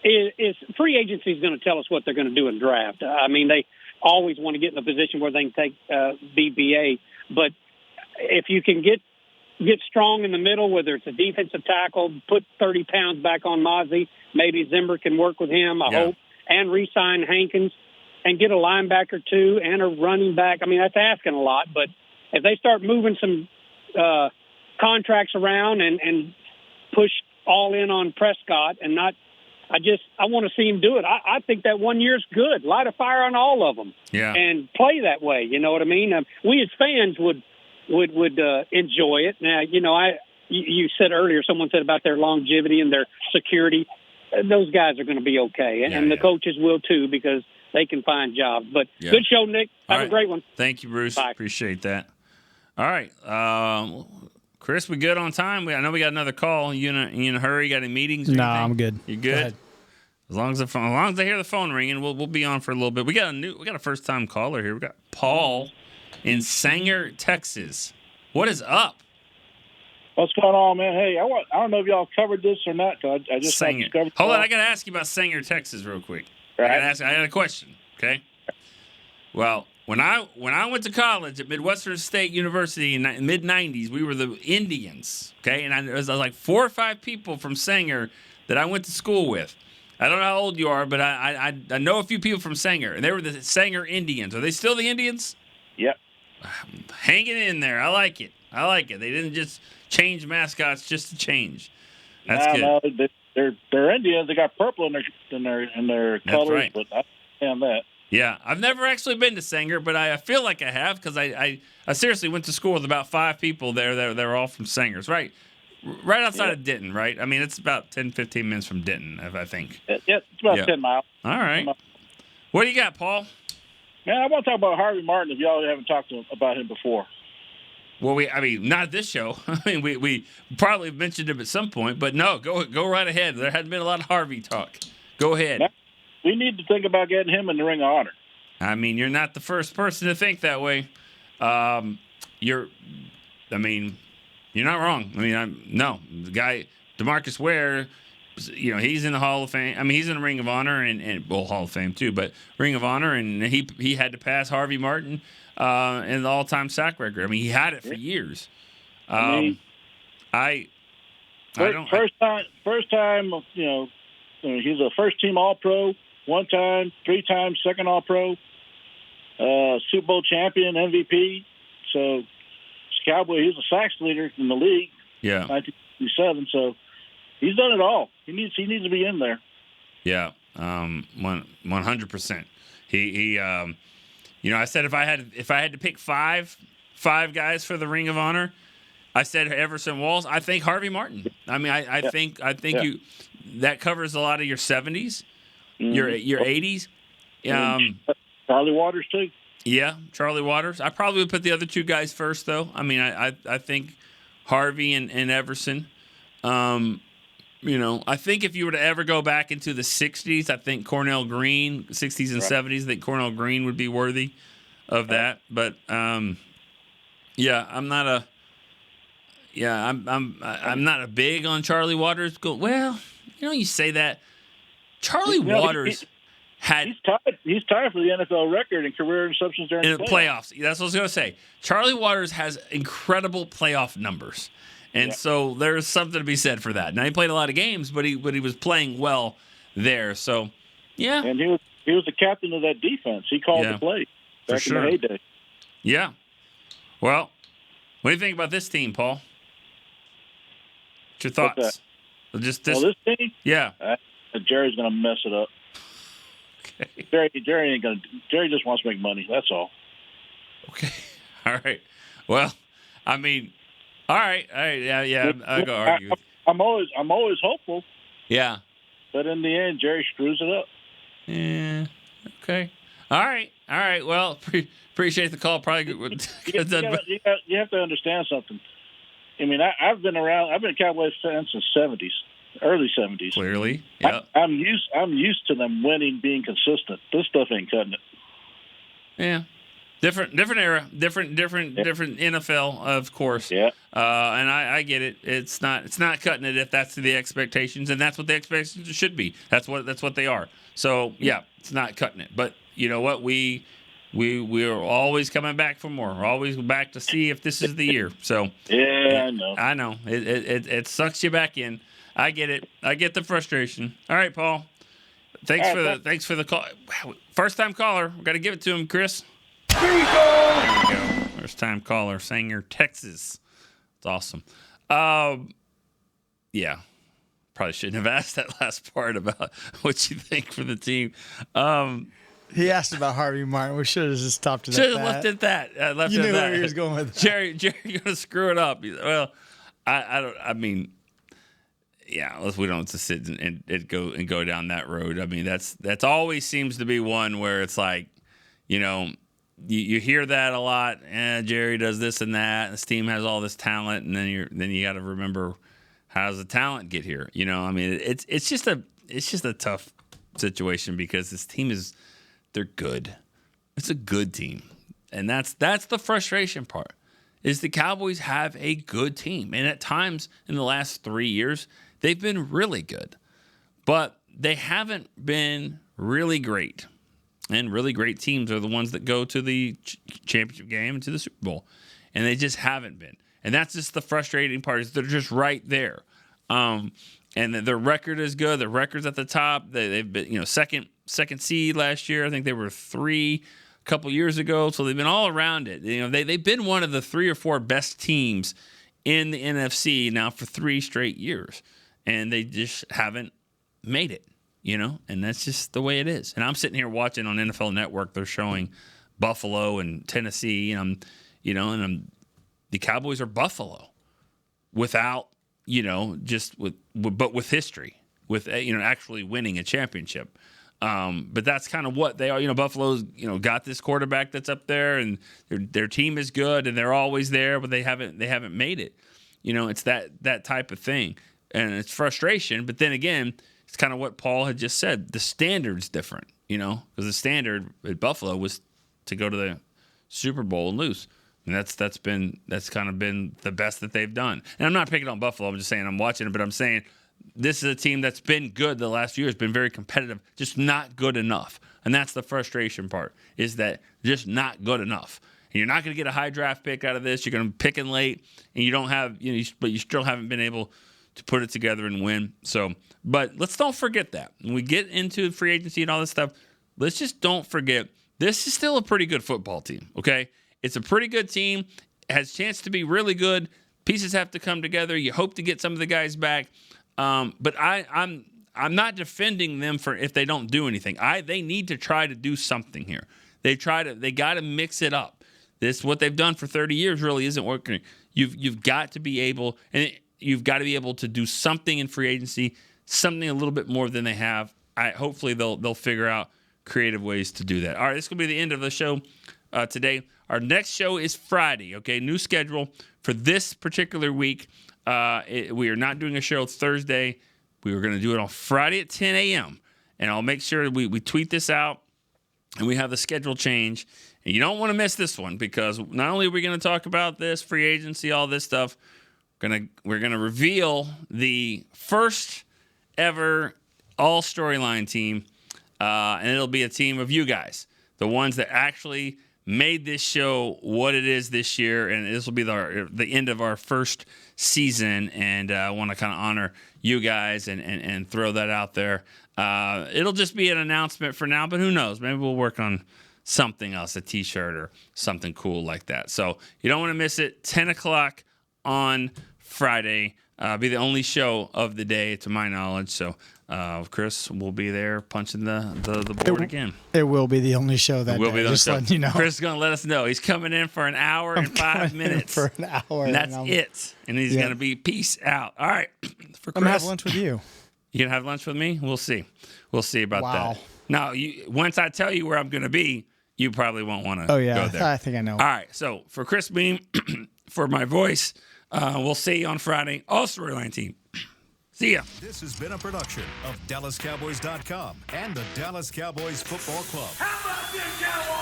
Is free agency is going to tell us what they're going to do in draft. I mean, they always want to get in a position where they can take BBA, but if you can get strong in the middle, whether it's a defensive tackle, put 30 pounds back on Mozzie, maybe Zimmer can work with him, I hope, and re-sign Hankins and get a linebacker too and a running back. I mean, that's asking a lot, but if they start moving some contracts around and push all in on Prescott and not, I want to see him do it. I think that 1 year's good. Light a fire on all of them, and play that way. You know what I mean? We as fans would enjoy it. Now, you said earlier, someone said about their longevity and their security. Those guys are going to be okay, and the coaches will too, because they can find jobs. But good show, Nick. Have a great one. Thank you, Bruce. Bye. Appreciate that. All right. Chris, we good on time? I know we got another call. You in a hurry? Got any meetings? No, I'm good. You good? As long as I hear the phone ringing, we'll be on for a little bit. We got a first time caller here. We got Paul in Sanger, Texas. What is up? What's going on, man? Hey, I don't know if y'all covered this or not. I just Sanger. Hold on, I got to ask you about Sanger, Texas, real quick. Right. I got a question. Okay. Well, when I went to college at Midwestern State University in the mid '90s, we were the Indians. Okay, and there was like 4 or 5 people from Sanger that I went to school with. I don't know how old you are, but I know a few people from Sanger, and they were the Sanger Indians. Are they still the Indians? Yep. Hanging in there. I like it. They didn't just change mascots just to change. That's good. No, they're Indians. They got purple in their colors, right. But I understand that. Yeah, I've never actually been to Sanger, but I feel like I have, because I seriously went to school with about 5 people there that were all from Sangers, right outside of Denton, right? I mean, it's about 10, 15 minutes from Denton, I think. Yeah, it's about 10 miles. All right. What do you got, Paul? Man, I want to talk about Harvey Martin if y'all haven't talked about him before. Well, not at this show. I mean, we probably mentioned him at some point, but no, go right ahead. There hadn't been a lot of Harvey talk. Go ahead. Now, we need to think about getting him in the Ring of Honor. I mean, you're not the first person to think that way. You're not wrong. I mean, the guy DeMarcus Ware, he's in the Hall of Fame. I mean, he's in the Ring of Honor and Hall of Fame too, but Ring of Honor, and he had to pass Harvey Martin in the all-time sack record. I mean, he had it for years. First time. He's a first-team All-Pro, 1 time, 3 times second All-Pro, Super Bowl champion, MVP. So, Cowboy, he's a sacks leader in the league. Yeah, 1957. So, he's done it all. He needs to be in there. Yeah, 100%. He I said if I had to pick five guys for the Ring of Honor, I said Everson Walls. I think Harvey Martin. I mean, I think you that covers a lot of your 70s, your 80s. Charlie Waters too. Yeah, Charlie Waters. I probably would put the other 2 guys first, though. I mean, I think Harvey and Everson. I think if you were to ever go back into the 60s, I think Cornell Green, 60s and 70s, I think Cornell Green would be worthy of that. But I'm not a big on Charlie Waters. You say that. Charlie Waters He's tied for the NFL record in career interceptions during in the playoffs. That's what I was going to say. Charlie Waters has incredible playoff numbers, and so there's something to be said for that. Now he played a lot of games, but he was playing well there. So, yeah. And he was the captain of that defense. He called the play back in the heyday. Yeah. Well, what do you think about this team, Paul? What's your thoughts? This team? Yeah. Jerry's going to mess it up. Okay. Jerry ain't gonna. Jerry just wants to make money. That's all. Okay. All right. Well, I mean, all right. Yeah. I'll go argue. I'm always hopeful. Yeah. But in the end, Jerry screws it up. Yeah. Okay. All right. Well, appreciate the call. Probably good. You have to understand something. I mean, I've been around. I've been a Cowboys fan since the '70s. Early 70s. Clearly, yeah. I'm used to them winning, being consistent. This stuff ain't cutting it. Yeah, different era, different NFL, of course. Yeah. And I get it. It's not cutting it if that's the expectations, and that's what the expectations should be. That's what they are. So yeah, it's not cutting it. But you know what? We're always coming back for more. We're always back to see if this is the year. So yeah, I know. It sucks you back in. I get it. I get the frustration. All right, Paul. Thanks for the call. First time caller. We got to give it to him, Chris. There you go. First time caller, Sanger, Texas. It's awesome. Yeah. Probably shouldn't have asked that last part about what you think for the team. He asked about Harvey Martin. We should have just stopped at that. Should have left it at that. You knew where he was going with that. Jerry, you're gonna screw it up. Well, I don't. I mean. Yeah, we don't have to sit and go down that road. I mean, that's always seems to be one where it's like, you hear that a lot. Jerry does this and that. And this team has all this talent, and then you got to remember, how does the talent get here? I mean, it's just a tough situation because this team they're good. It's a good team, and that's the frustration part. Is the Cowboys have a good team, and at times in the last 3 years. They've been really good, but they haven't been really great. And really great teams are the ones that go to the championship game and to the Super Bowl. And they just haven't been. And that's just the frustrating part is they're just right there. And their record is good. Their record's at the top. They've been, second seed last year. I think they were 3 a couple years ago. So they've been all around it. They've been one of the 3 or 4 best teams in the NFC now for 3 straight years. And they just haven't made it, and that's just the way it is. And I'm sitting here watching on NFL Network. They're showing Buffalo and Tennessee, and the Cowboys are Buffalo without, but with history, with actually winning a championship. But that's kind of what they are. Buffalo's got this quarterback that's up there, and their team is good, and they're always there, but they haven't made it. It's that type of thing. And it's frustration, but then again, it's kind of what Paul had just said. The standard's different, because the standard at Buffalo was to go to the Super Bowl and lose, and that's kind of been the best that they've done. And I'm not picking on Buffalo. I'm just saying I'm watching it, but I'm saying this is a team that's been good the last few years, been very competitive, just not good enough. And that's the frustration part, is that just not good enough. And you're not going to get a high draft pick out of this. You're going to pick in late, and you don't have, but you still haven't been able to put it together and win. So, but let's don't forget that. When we get into free agency and all this stuff, let's just don't forget this is still a pretty good football team, okay? It's a pretty good team. It has a chance to be really good. Pieces have to come together. You hope to get some of the guys back. But I'm not defending them for if they don't do anything. They need to try to do something here. They got to mix it up. What they've done for 30 years really isn't working. You've got to be able to do something in free agency, something a little bit more than they have. Hopefully they'll figure out creative ways to do that. All right, this is going to be the end of the show today. Our next show is Friday, okay? New schedule for this particular week. We are not doing a show Thursday. We were going to do it on Friday at 10 a.m. And I'll make sure we tweet this out and we have the schedule change. And you don't want to miss this one because not only are we going to talk about this, free agency, all this stuff, we're gonna reveal the first ever all StoryLine team and it'll be a team of you guys, the ones that actually made this show what it is this year, and this will be the end of our first season, and I want to kind of honor you guys and throw that out there. It'll just be an announcement for now, but who knows? Maybe we'll work on something else, a T-shirt or something cool like that. So you don't want to miss it. 10 o'clock on Friday. Be the only show of the day, to my knowledge. So Chris will be there punching the board again. It will be the only show that will day. Be the Just show. letting you know. Chris is going to let us know. He's coming in for an hour and 5 minutes. For an hour. And that's it. And he's going to be peace out. All right. For Chris, I'm going to have lunch with you. You going to have lunch with me? We'll see. We'll see about that. Now, once I tell you where I'm going to be, you probably won't want to go there. I think I know. All right. So for Chris Beam, for my voice, we'll see you on Friday. All Storyline team. See ya. This has been a production of DallasCowboys.com and the Dallas Cowboys Football Club. How about this, Cowboys?